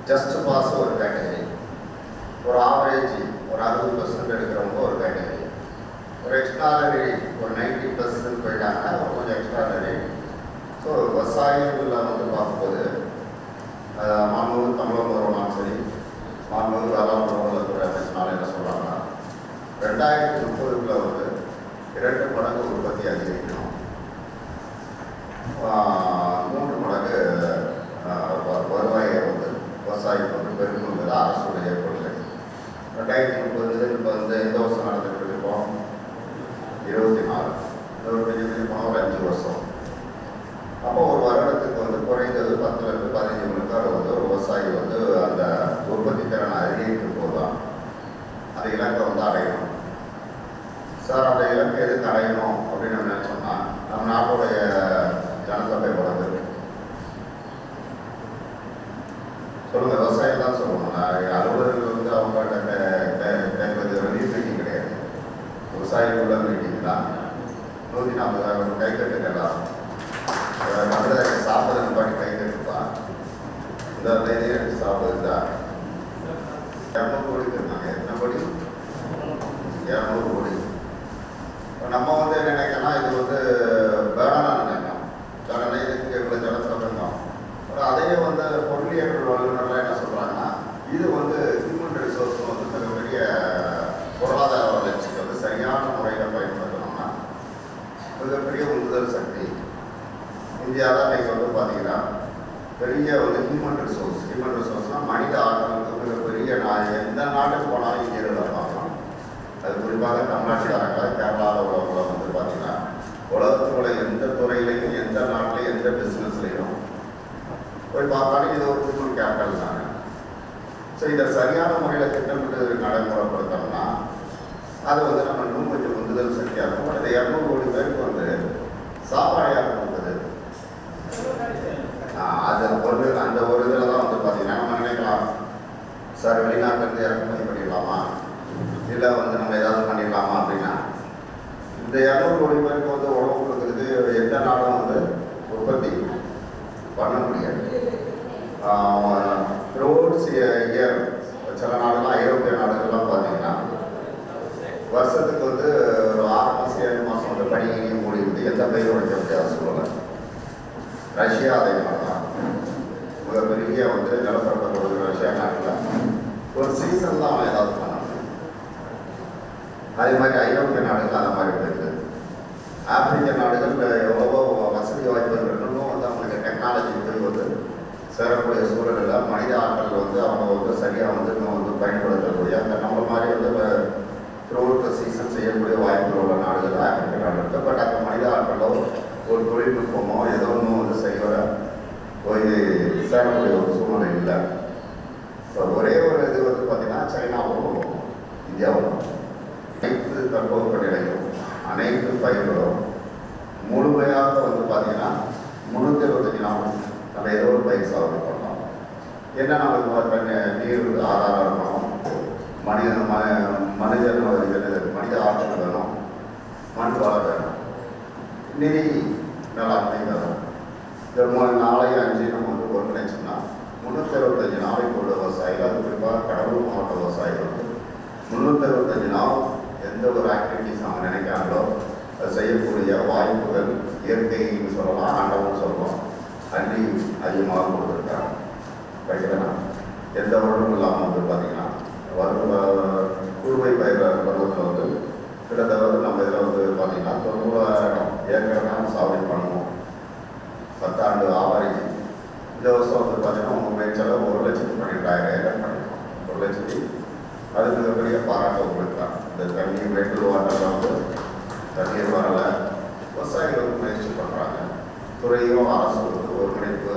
ஜஸ்ட் பாஸ் ஒரு கேட்டகரி, ஒரு ஆவரேஜ் ஒரு 60% எடுக்கிறவங்க ஒரு கேட்டகரி, ஒரு எக்ஸ்ட்ராடனரி ஒரு 90% போயிட்டாங்கன்னா ஒரு கொஞ்சம் எக்ஸ்ட்ராடனரி. ஸோ விவசாயிகளில் வந்து பார்க்கும்போது மாண்புமிகு தமிழக முதல்வராலும் சரி, மாண்புமிகு வேளாண் உணவுத்துறை அமைச்சனால என்ன சொல்கிறாங்கன்னா 2030 வந்து 2 மடங்கு உற்பத்தி அதிகரிக்கணும், 3 மடங்கு வருவாயை வந்து விவசாயிக்கு வந்து பெருக்குங்கிறது அரசுடைய கொள்கை. 2030 இப்போ வந்து எந்த வருஷம் நடந்துட்டு இருக்கோம்? 24. ஒரு 5 வருஷம். அப்போ ஒரு வருடத்துக்கு வந்து குறைந்தது 10 to 15 விழுக்காடு வந்து ஒரு விவசாயி வந்து அந்த உற்பத்தி திறனை அதிகரிக்கும் போது தான் அந்த இலக்கை வந்து அடையணும். சார் அந்த இலக்கை எதுக்கு அடையணும் அப்படின்னு நம்ம நினச்சோம்னா நம்ம நாட்டுடைய ஜனத்தொகை வளர்ந்து சொல்லுங்கள், விவசாயம் தான் சொல்லணும். அலுவலர்கள் வந்து அவங்கள்ட்ட மீட்டிங் கிடையாது, விவசாயிக்குள்ள மீட்டிங் தான். 140,000 கை கட்டுக்கலாம், தமிழக சாப்பிட்றது பாட்டி கை கட்டுப்பான். இந்த தேதியை சாப்பிடுறது தான் 200 கோடி இருந்தாங்க. எத்தனை கோடி? 200 கோடி. இப்போ நம்ம வந்து என்ன நினைக்கலாம், இது வந்து வேணாம் நினைக்கலாம், கடனை இதுக்கு இவ்வளோ ஜனம் சொல்லிருந்தோம். ஆனால் அதையே வந்து பொருளியல் வல்லுநர்லாம் என்ன சொல்கிறாங்கன்னா, இது வந்து ஹியூமன் ரிசோர்ஸ் வந்து மிகப்பெரிய பொருளாதார வளர்ச்சிக்கு வந்து சரியான முறையில் பயன்படுத்தணும்னா மிகப்பெரிய உந்துதல் சக்தி. இந்தியாவில் நீங்கள் வந்து பார்த்தீங்கன்னா பெரிய வந்து ஹியூமன் ரிசோர்ஸ்னால் மனித ஆற்றலுக்கு மிகப்பெரிய எந்த நாட்டுக்கு போனாலும் இந்தியர்களை பார்க்கலாம். அது குறிப்பாக தமிழ்நாட்டுக்காரங்க கேரளாவில் உள்ளவங்களை வந்து பார்த்தீங்கன்னா உலகத்துக்குள்ள எந்த துறையிலையும் எந்த நாட்டிலையும் எந்த பிஸ்னஸ்லையும் போய் பார்த்தாலும் இது ஒரு ஹியூமன் கேபிட்டல் தாங்க. ஸோ இதை சரியான முறையில் திட்டமிட்டு நடைமுறைப்படுத்தோம்னா அது வந்து நம்ம இன்னும் கொஞ்சம் உந்துதல் சக்தியாக இருக்கும். இந்த 200 கோடி பேருக்கு வந்து சாப்பாடையாக கொடுக்குது. அது அந்த ஒரு இதில் தான் வந்து பார்த்தீங்கன்னா நம்ம நினைக்கலாம், சார் வெளிநாட்டிலேருந்து இறக்குமதி பண்ணிடலாமா, இல்லை வந்து நம்ம ஏதாவது பண்ணிடலாமா அப்படின்னா இந்த 200 கோடி பேருக்கு வந்து உணவு கொடுக்குறதுக்கு எந்த நாடும் வந்து உற்பத்தி பண்ண முடியாது. ரோட்ஸ் இயர் சில நாடுலாம் ஐரோப்பிய நாடுகள்லாம் பார்த்தீங்கன்னா வருஷத்துக்கு வந்து ஒரு 6 மாதம் 7 மாதம் வந்து பணியையும் மூடி வந்து எந்த பயிரும் வைக்க முடியாத சூழலை. ரஷ்யா அதே மாதிரி தான் மிகப்பெரிய பெரிய வந்து நிலப்பரப்பை கொடுக்குற விஷயம் நாட்டில் ஒரு சீசன் தான் அவன் ஏதாவது பண்ணணும். அதே மாதிரி ஐரோப்பிய நாடுகள் அந்த மாதிரி இருக்குது. ஆப்பிரிக்க நாடுகள் எவ்வளவோ வசதி வாய்ப்புகள் இருக்கணும் வந்து அவங்களுக்கு டெக்னாலஜி போய் வந்து சேரக்கூடிய சூழலில் மனித ஆற்றல் வந்து அவங்க வந்து சரியாக வந்து இன்னும் வந்து பயன்படுத்தக்கூடிய அந்த நம்ம மாதிரி வந்து த்ரூ சீசன் செய்யக்கூடிய வாய்ப்புகள் உள்ள நாடுகள் தான் ஆப்பிரிக்க நாடு இருக்குது. பட் அந்த மனித ஆற்றலோ ஒரு தொழில்நுட்பமோ ஏதோ ஒன்றும் வந்து செய்வர போய் சேரக்கூடிய ஒரு சூழ்நிலை இல்லை. இப்போ ஒரே ஒரு இது வந்து பார்த்திங்கன்னா சைனாவும் இந்தியாவும் அனைத்து தற்போதைய நிலையும் அனைத்து பயிர்களும் முழுமையாக வந்து பார்த்திங்கன்னா 325 நாள் நம்ம ஏதோ ஒரு பயிர் சாகுபடி பண்ணலாம். ஏன்னா நமக்கு நீர் ஆதாரம் இருக்கணும், மனித ஆற்றல் வேணும், மண் வளம் வேணும், நிதி மேலாண்மை வேணும். இந்த 4 5 நம்ம வந்து ஒருங்கிணைச்சோம்னா 365 நாளைக்கு உள்ள விவசாயிகள், அது குறிப்பாக கடலூர் மாவட்ட விவசாயிகள் வந்து 365 நாள் எந்த ஒரு ஆக்டிவிட்டிஸ் அவங்க நினைக்கிறாங்களோ அதை செய்யக்கூடிய வாய்ப்புகள் இயற்கைன்னு சொல்லலாம், ஆண்டவன்னு சொல்லலாம், அள்ளி அதிகமாக கொடுத்துருக்காங்க. ரைட்டுதானா? எந்த வருடமும் இல்லாமல் வந்து பார்த்திங்கன்னா குறுவை பயிர் பருவத்தில் வந்து கிட்டத்தட்ட நம்ம இதில் வந்து பார்த்திங்கன்னா 90,000 ஏக்கர் தான் சாகுபடி பண்ணணும். 10 ஆண்டு ஆவரேஜ். இந்த வருஷம் வந்து பார்த்திங்கன்னா உங்கள் மேய்ச்சலை 1,12,000 ஏக்கர் பண்ணிருக்கோம். 1,00,000 அது மிகப்பெரிய பாராட்ட உங்களுக்கு தான். இந்த தண்ணி வெட்டு வாட்டரில் வந்து தண்ணீர் வரலை, விவசாயிகள் வந்து முயற்சி பண்ணுறாங்க. துறையும் அரசு வந்து ஒருங்கிணைப்பு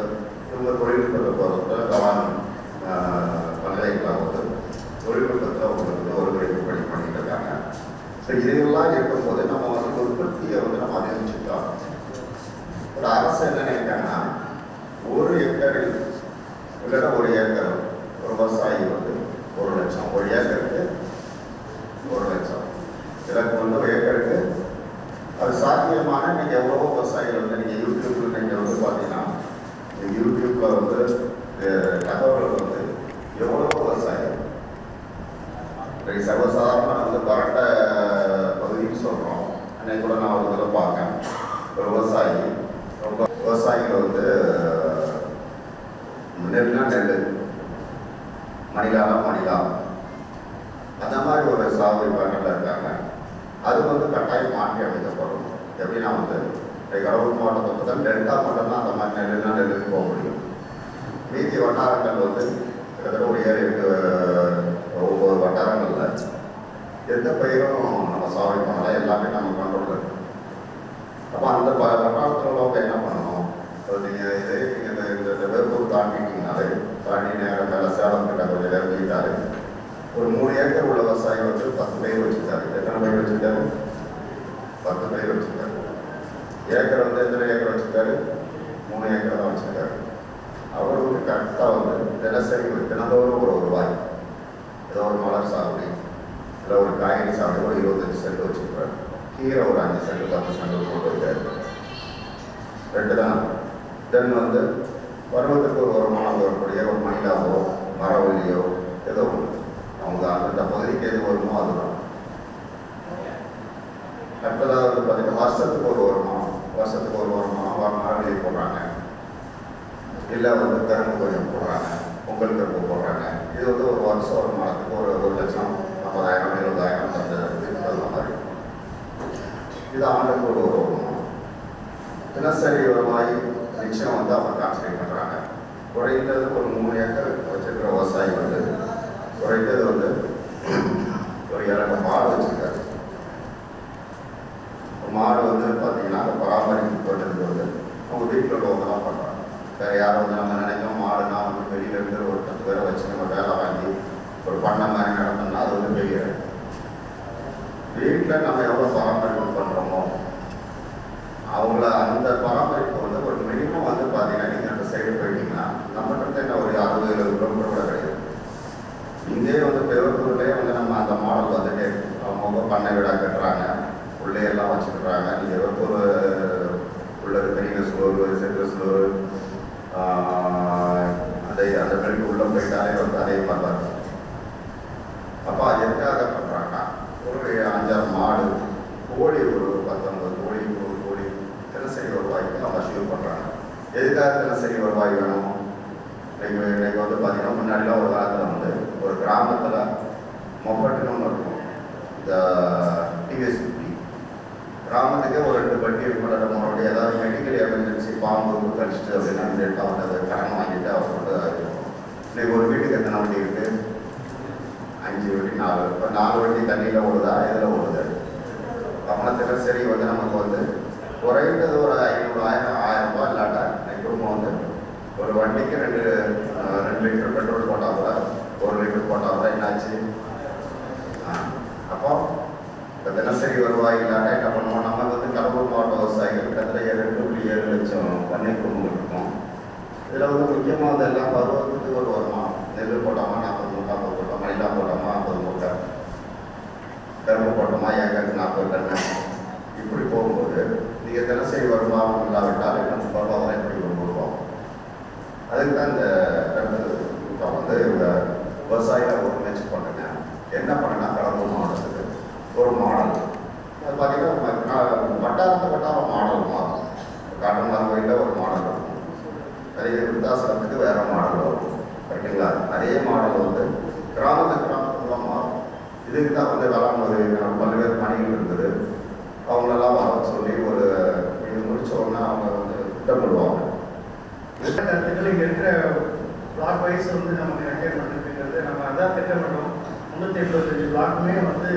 இவங்க தொழில்நுட்பத்தை பொறுத்த கவனம் பல்கலைக்கழகம் வந்து தொழில்நுட்பத்தில் உங்களுக்கு ஒருங்கிணைப்பு பண்ணிட்டு இருக்காங்க. ஸோ இதையெல்லாம் இருக்கும்போது நம்ம வந்து உற்பத்தியை வந்து நம்ம அதிகரிச்சுக்கலாம். ஒரு அரசு என்ன நினைக்கிறாங்கன்னா, 1 ஏக்கரில் இல்லைன்னா 1 ஏக்கர் ஒரு விவசாயி வந்து 1 லட்சம், 1 ஏக்கருக்கு 1 லட்சம், எனக்கு வந்து 1 ஏக்கருக்கு அது சாத்தியமான. நீங்கள் எவ்வளவோ விவசாயிகள் வந்து நீங்கள் யூடியூப்பில் நீங்கள் வந்து பார்த்தீங்கன்னா யூடியூப்பில் வந்து தகவல்கள் வந்து எவ்வளவோ விவசாயிகள் சர்வசாதாரணமாக வந்து வறண்ட பகுதின்னு சொல்கிறோம். அன்னைக்கு கூட நான் ஒரு இதில் பார்க்கேன், ஒரு விவசாயி ரொம்ப விவசாயிகள் வந்து நெல்னா நெல், மணிலா அந்த மாதிரி ஒரு சாகுபடி பண்ணல இருக்காங்க. அது வந்து கட்டாயம் மாற்றி அமைக்கப்படும். எப்படின்னா வந்து கடலூர் மாவட்டத்தை தான் டெல்டா மட்டும்தான் அந்த மாதிரி நெல்லுக்கு போக முடியும். மீதி வட்டாரங்கள் வந்து கிட்டத்தட்ட ஒரு 7 8 வட்டாரங்களில் எந்த பயிரும் நம்ம சாகுபடி பண்ணலாம், எல்லாமே நம்ம கண்ட்ரோலில் இருக்கு. அப்போ அந்த வட்டாரத்தில் உள்ளவங்க என்ன பண்ணணும், நீங்கள் இதே நீங்கள் இந்த வேப்பூர் தாண்டிட்டீங்கனாலே தாண்டி நேரம் மேலே சேலம் கிட்ட கொஞ்சம் நேரம் போயிட்டாரு. ஒரு 3 ஏக்கர் உள்ள விவசாயி வந்து 10 பயிர் வச்சுருக்காரு. எத்தனை பயிர் வச்சுருக்காரு? 10 பயிர் வச்சுருக்காரு. ஏக்கர் வந்து எத்தனை ஏக்கர் வச்சுருக்காரு? 3 ஏக்கர் தான் வச்சுருக்காரு. அவர் வந்து கரெக்டாக வந்து தினசரி தினந்தோறும் ஒரு ரூபாய் ஏதோ ஒரு மலர் சாகுபடி இல்லை ஒரு காய்கறி சாகுபடி ஒரு 25 சென்ட் வச்சுருக்காரு. கீரை ஒரு 5 சென்ட் 10 சென்ட் போட்டு வைக்காரு. 2 தான். தென் வந்து பருவத்துக்கு ஒரு வருமானம் வரக்கூடிய ஒரு மணிலாவோ மரவள்ளியோ ஏதோ ஒன்று அவங்க அந்த பகுதிக்கு எது வருமோ அதுதான். அடுத்ததாக பார்த்தீங்கன்னா வருஷத்துக்கு ஒரு வருமானம் மரவள்ளி போடுறாங்க, இல்லை வந்து கரும்பு கொஞ்சம் போடுறாங்க, பொங்கல் கரும்பு போடுறாங்க. இது வந்து ஒரு வருஷம் ஒரு மரத்துக்கு ஒரு 1,50,000 20,000 தகுந்த மாதிரி. இது ஆண்டுக்கு ஒரு வருமானம். தினசரி வருவாய் நிச்சயம் வந்து அவங்க கான்சன்ட்ரேட் பண்ணுறாங்க. குறைந்தது ஒரு 3 ஏக்கர் வச்சிருக்கிற விவசாயி வந்து குறைந்தது வந்து ஒரு 2 மாடு வச்சுருக்காரு. மாடு வந்து பார்த்தீங்கன்னா அந்த பராமரிப்பு பண்ணுறது வந்து அவங்க வீட்டில் உள்ளவங்க தான் பண்ணுறாங்க. வேறு யாரும் வந்து நம்ம நினைக்கிறோம் மாடுனா வந்து வெளியிலேருந்து ஒரு 10 பேரை வச்சு நம்ம வேலை வாங்கி ஒரு பண்ணை மாதிரி நடந்தோம்னா அது வந்து பெரிய வீட்டில் நம்ம எவ்வளோ பராமரிப்பு பண்ணுறோமோ அவங்கள அந்த பராமரிப்பு வந்து ஒரு மினிமம் வந்து பார்த்தீங்கன்னா நீங்கள் அந்த சைடு போயிட்டீங்கன்னா நம்மகிட்ட என்ன ஒரு 60-70 கிலோமீட்டர் கூட கிடையாது. இங்கே வந்து பெருவத்தூர்லேயே வந்து நம்ம அந்த மாடல் வந்துட்டு அவங்க பண்ணை வீடாக கட்டுறாங்க, உள்ளே எல்லாம் வச்சுக்கிறாங்க. நீங்கள் ஒரு உள்ள பெரிய ஸ்லோர் சென்ட்ரல் ஸ்லோர் அந்த பெருக்கு உள்ளே போயிட்டாலே வந்து அதே மாதிரி தான் இருக்கும். அப்போ அது எதுக்காக பண்ணுறாங்கன்னா ஒரு 5-6 மாடு, கோழி ஒரு 19 கோழி தினசரி வருவாய்க்கு அவங்க அச்சீவ் பண்ணுறாங்க. எதுக்காக தினசரி வருவாய் வேணும்? இன்னைக்கு வந்து பார்த்தீங்கன்னா முன்னாடிலாம் ஒரு காலத்தில் வந்து ஒரு கிராமத்தில் மொபட்டுன்னு ஒன்று இருக்கும். இந்த டிவிஎஸ் 50 கிராமத்துக்கே ஒரு 2 வண்டி இருக்கும். நம்மளுடைய ஏதாவது மெடிக்கல் எமர்ஜென்சி பாம்பு கழிச்சிட்டு அப்படின்னா அவங்க அதை கடன் வாங்கிட்டு அவர் கொண்டு இருக்கும். இன்னைக்கு ஒரு வீட்டுக்கு எத்தனை வண்டி இருக்குது? 5 வண்டி 4. இப்போ 4 வண்டி தண்ணியில் ஓடுதா, இதில் ஓடுது. கவனத்தில் சரி வந்து நமக்கு வந்து குறைந்தது ஒரு 500-1000 ரூபாய் இல்லாட்டா குடும்பம் வந்து ஒரு வண்டிக்கு 2 லிட்டர் பெட்ரோல் போட்டால் கூட 1 லிட்டர் போட்டால் கூட என்னாச்சு? அப்போ இப்போ தினசரி வருவாய் இல்லாட்டா என்ன பண்ணுவோம்? நம்ம வந்து கடலூர் மாவட்ட விவசாயிகள் கிட்டத்தட்ட 2.7 லட்சம் பண்ணை குடும்பங்கள் இருக்கும். இதில் வந்து முக்கியமாக வந்து எல்லாம் பருவத்துக்கு ஒரு வருமானம். நெல் போட்டோமா 40 மூட்டை, 50 போட்டோமா, இல்லா போட்டோமா 50 மூட்டை, கரும்பு போட்டோமா ஏக்கருக்கு 40 டன்னு, இப்படி போகும்போது நீங்கள் தினசரி வருமானம் இல்லாவிட்டால் நம்ம பொருளாதாரம் எப்படி உருவாகும்? அதுக்கு தான் இந்த இப்போ வந்து இந்த விவசாயிகளை ஒரு முயற்சி பண்ணுங்க. என்ன பண்ணுன்னா கடலூர் மாவட்டத்துக்கு ஒரு மாடல், அது பார்த்தீங்கன்னா வட்டாரம் மாடல் மாறும். காட்டுமரம் கோயிலில் ஒரு மாடல் இருக்கும், நிறைய விருத்தாசலத்துக்கு வேறு மாடல் வரும். ஓகேங்களா? அதே மாடல் வந்து கிராமத்துக்குள்ள மாறும். இதுக்கு தான் வந்து வேளாண்மை பல்வேறு பணிகள் இருந்தது. அவங்களெல்லாம் வர சொல்லி ஒரு இது முடிச்ச உடனே அவங்க வந்து திட்டமிடுவாங்க. இங்கே இருக்கிற பிளாக் வைஸ் வந்து நமக்கு ரெக்கையர் பண்ணிருக்கிறது. நம்ம அதான் திட்டமிட்டோம். 375 பிளாக்குமே வந்து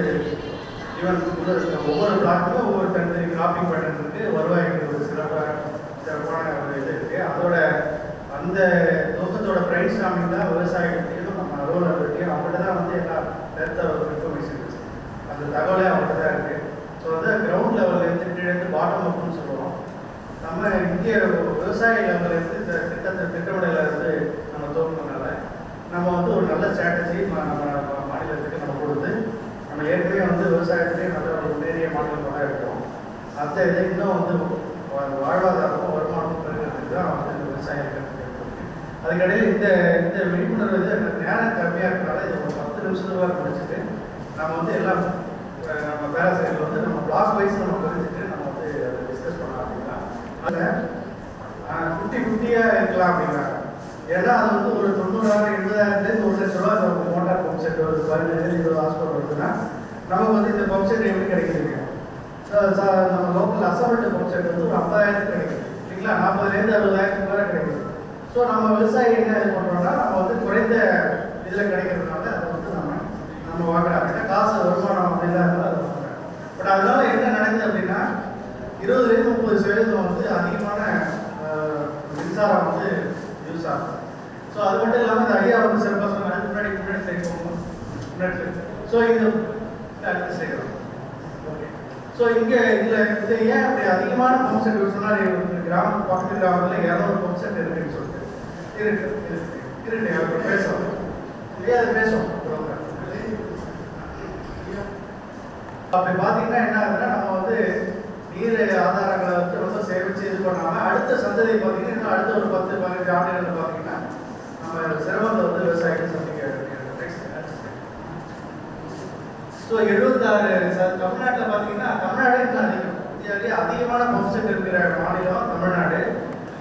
ஈவன் ஒவ்வொரு பிளாக்குமே ஒவ்வொரு தனித்தனி கிராப்பிங் பேட்டர்ன் இருக்குது. வருவாய்க்கு ஒரு சிறப்பான ஒரு இது இருக்குது. அதோட அந்த தோட்டத்தோட பிரைஸ் ஸ்டாமிங் தான் விவசாயிகள்கிட்டையும் நம்ம அலுவலர்கள்கிட்டையும் அவங்கள்ட்ட தான் வந்து எல்லா டெப்த் இன்ஃபர்மேஷன் இருக்குது. அந்த தகவலே அவங்கள்ட்ட தான் இருக்குது. ஸோ வந்து கிரவுண்ட் லெவல்லேருந்து கீழேருந்து பாட்டம் அப்னு சொல்லுவோம். நம்ம இங்கே விவசாய லெவல்லேருந்து இந்த திட்டமிடலை வந்து நம்ம தோன்றதுனால நம்ம வந்து ஒரு நல்ல ஸ்ட்ராட்டஜி நம்ம மாநிலத்துக்கு நம்ம கொடுத்து நம்ம ஏற்கனவே வந்து விவசாயத்துலேயே நல்ல ஒரு முன்னேறிய மாநிலமாக இருக்கோம். அந்த இதை இன்னும் வந்து வாழ்வாதாரமும் வருமானமும் பெறுகிறதுக்கு தான் வந்து இந்த விவசாயம் கற்றுக்கிறது. அதுக்கடையில் இந்த விழிப்புணர்வு நேரம் கம்மியாக இருக்கிறனால இது ஒரு 10 நிமிஷத்துல முடிச்சுட்டு நம்ம வந்து எல்லாம் நம்ம பேராசிரியர்கள் வந்து நம்ம பிளாக் வைஸ் நம்ம தெரிஞ்சுட்டு நம்ம வந்து அதை டிஸ்கஸ் பண்ணலாம் அப்படின்னா அதில் 50-50 இருக்கலாம் அப்படின்னாங்க. ஏன்னா அது வந்து ஒரு 90,000-80,000 1 லட்ச ரூபா அந்த மோட்டார் பம்ப் செட் வருது, 15-20 ஹாஸ்பிட்டல் வருதுன்னா நமக்கு வந்து இந்த பம்ப் செட் எப்படி கிடைக்குதுங்க? நம்ம லோக்கல் அசம்பிள்டு பம்ப் செட் வந்து ஒரு 50,000 கிடைக்குது இல்லைங்களா? 40,000-60,000 வரை கிடைக்குது. ஸோ நம்ம விவசாயி என்ன இது பண்ணுறோம்னா நம்ம வந்து குறைந்த இதில் கிடைக்கிறதுனால அதை வந்து நம்ம வாங்குறாங்க. காசு வருமானம் அப்படிலாம் இருந்தால் அதை வாங்குறாங்க. பட் அதனால என்ன நடக்குது அப்படின்னா 20-30% வந்து அதிகமான மின்சாரம் வந்து யூஸ் ஆகும். ஸோ அது மட்டும் இல்லாமல் இந்த ஐடியா வந்து சிறப்பாக சொன்னாங்க. முன்னாடி தெரியும் முன்னாடி. ஸோ இது அடுத்து செய்கிறோம். ஓகே. ஸோ இங்கே இதில் ஏன் அப்படி அதிகமான பம்ப் செட் யூஸ் சொன்னால் கிராமம் பக்கத்து கிராமத்தில் 200 பம்ப் செட் இருக்குன்னு சொல்லிட்டு இருக்கு அவங்க பேசுவோம் இல்லையா? அது பேசுவோம். அப்படி பார்த்தீங்கன்னா என்ன ஆகுதுன்னா நம்ம வந்து நீர் ஆதாரங்களை வந்து ரொம்ப சேமித்து இது பண்ணாமல் அடுத்த சந்ததி பார்த்தீங்கன்னா இன்னும் அடுத்த ஒரு 10-15 ஆண்டுகள் பார்த்தீங்கன்னா நம்ம சிரமத்தை வந்து விவசாயிகள் சந்திக்க வேண்டியது. ஸோ 76 தமிழ்நாட்டில் பார்த்தீங்கன்னா தமிழ்நாடு இன்னும் அதிகம். இந்தியாவிலேயே அதிகமான பம்ப் செட் இருக்கிற மாநிலம் தமிழ்நாடு.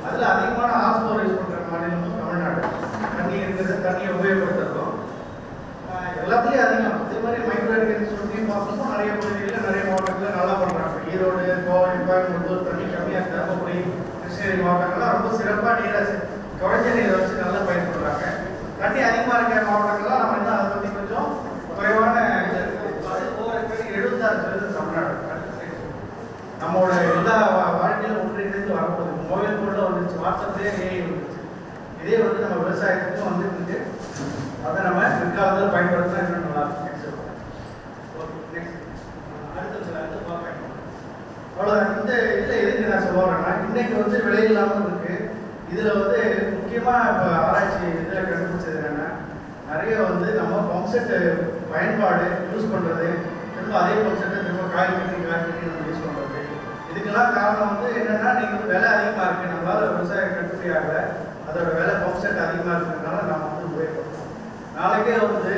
அதில் அதிகமான ஹார்ஸ்பவர் யூஸ் பண்ணுற மாநிலமும் தமிழ்நாடு. தண்ணி இருக்கிறது, தண்ணியை உபயோகப்படுத்துறதும் எல்லாத்துலேயும் அதிகம். அதே மாதிரி மைக்ரோ இரிகேஷன் சொல்லியும் பார்க்கணும். நிறைய பகுதிகளில் நிறைய மாவட்டங்களில் நல்லா பண்ணுறாங்க. ஈரோடு, கோவை, கோயம்புத்தூர் தண்ணி கம்மியாக, தருமபுரி, கிருஷ்ணகிரி மாவட்டங்கள்லாம் ரொம்ப சிறப்பாக நீரை குறைஞ்ச நீரை வச்சு நல்லா பயன்படுறாங்க. தண்ணி அதிகமாக இருக்கிற மாவட்டங்கள்லாம் நம்ம இன்னும் அதை பற்றி கொஞ்சம் குறைவான 76% தமிழ்நாடு. நம்மளோட எல்லா வாழ்க்கையிலும் ஒன்றிணைந்து வரப்போகுது. மொபைல் ஃபோனில் வந்துருச்சு, வாட்ஸ்அப்லேயே ஏஐ வந்துருச்சு. இதே வந்து நம்ம விவசாயத்துக்கும் வந்துட்டு அதை நம்ம பிற்காலத்தில் பயன்படுத்தினா இன்னும் நல்லா இருக்கும். அடுத்து பார்ப்பேன். அவ்வளோதான். இந்த இதில் எதுக்கு நான் சொல்ல வரேன்னா இன்னைக்கு வந்து விலை இல்லாமல் இருக்கு. இதில் வந்து முக்கியமாக இப்போ ஆராய்ச்சி இதில் கண்டுபிடிச்சது என்னென்னா நிறைய வந்து நம்ம பம்ப் செட்டு பயன்பாடு யூஸ் பண்ணுறது, திரும்ப அதே பம்ப் செட்டை திரும்ப காய் கட்டி நம்ம யூஸ் பண்ணுறது. இதுக்கெல்லாம் காரணம் வந்து என்னென்னா நீங்கள் விலை அதிகமாக இருக்குது, நம்மளால் விவசாயம் கட்டுப்படி ஆகலை, அதோட விலை பம்ப் செட் அதிகமாக இருக்கிறதுனால நம்ம வந்து உபயோகப்படுத்தோம். நாளைக்கே வந்து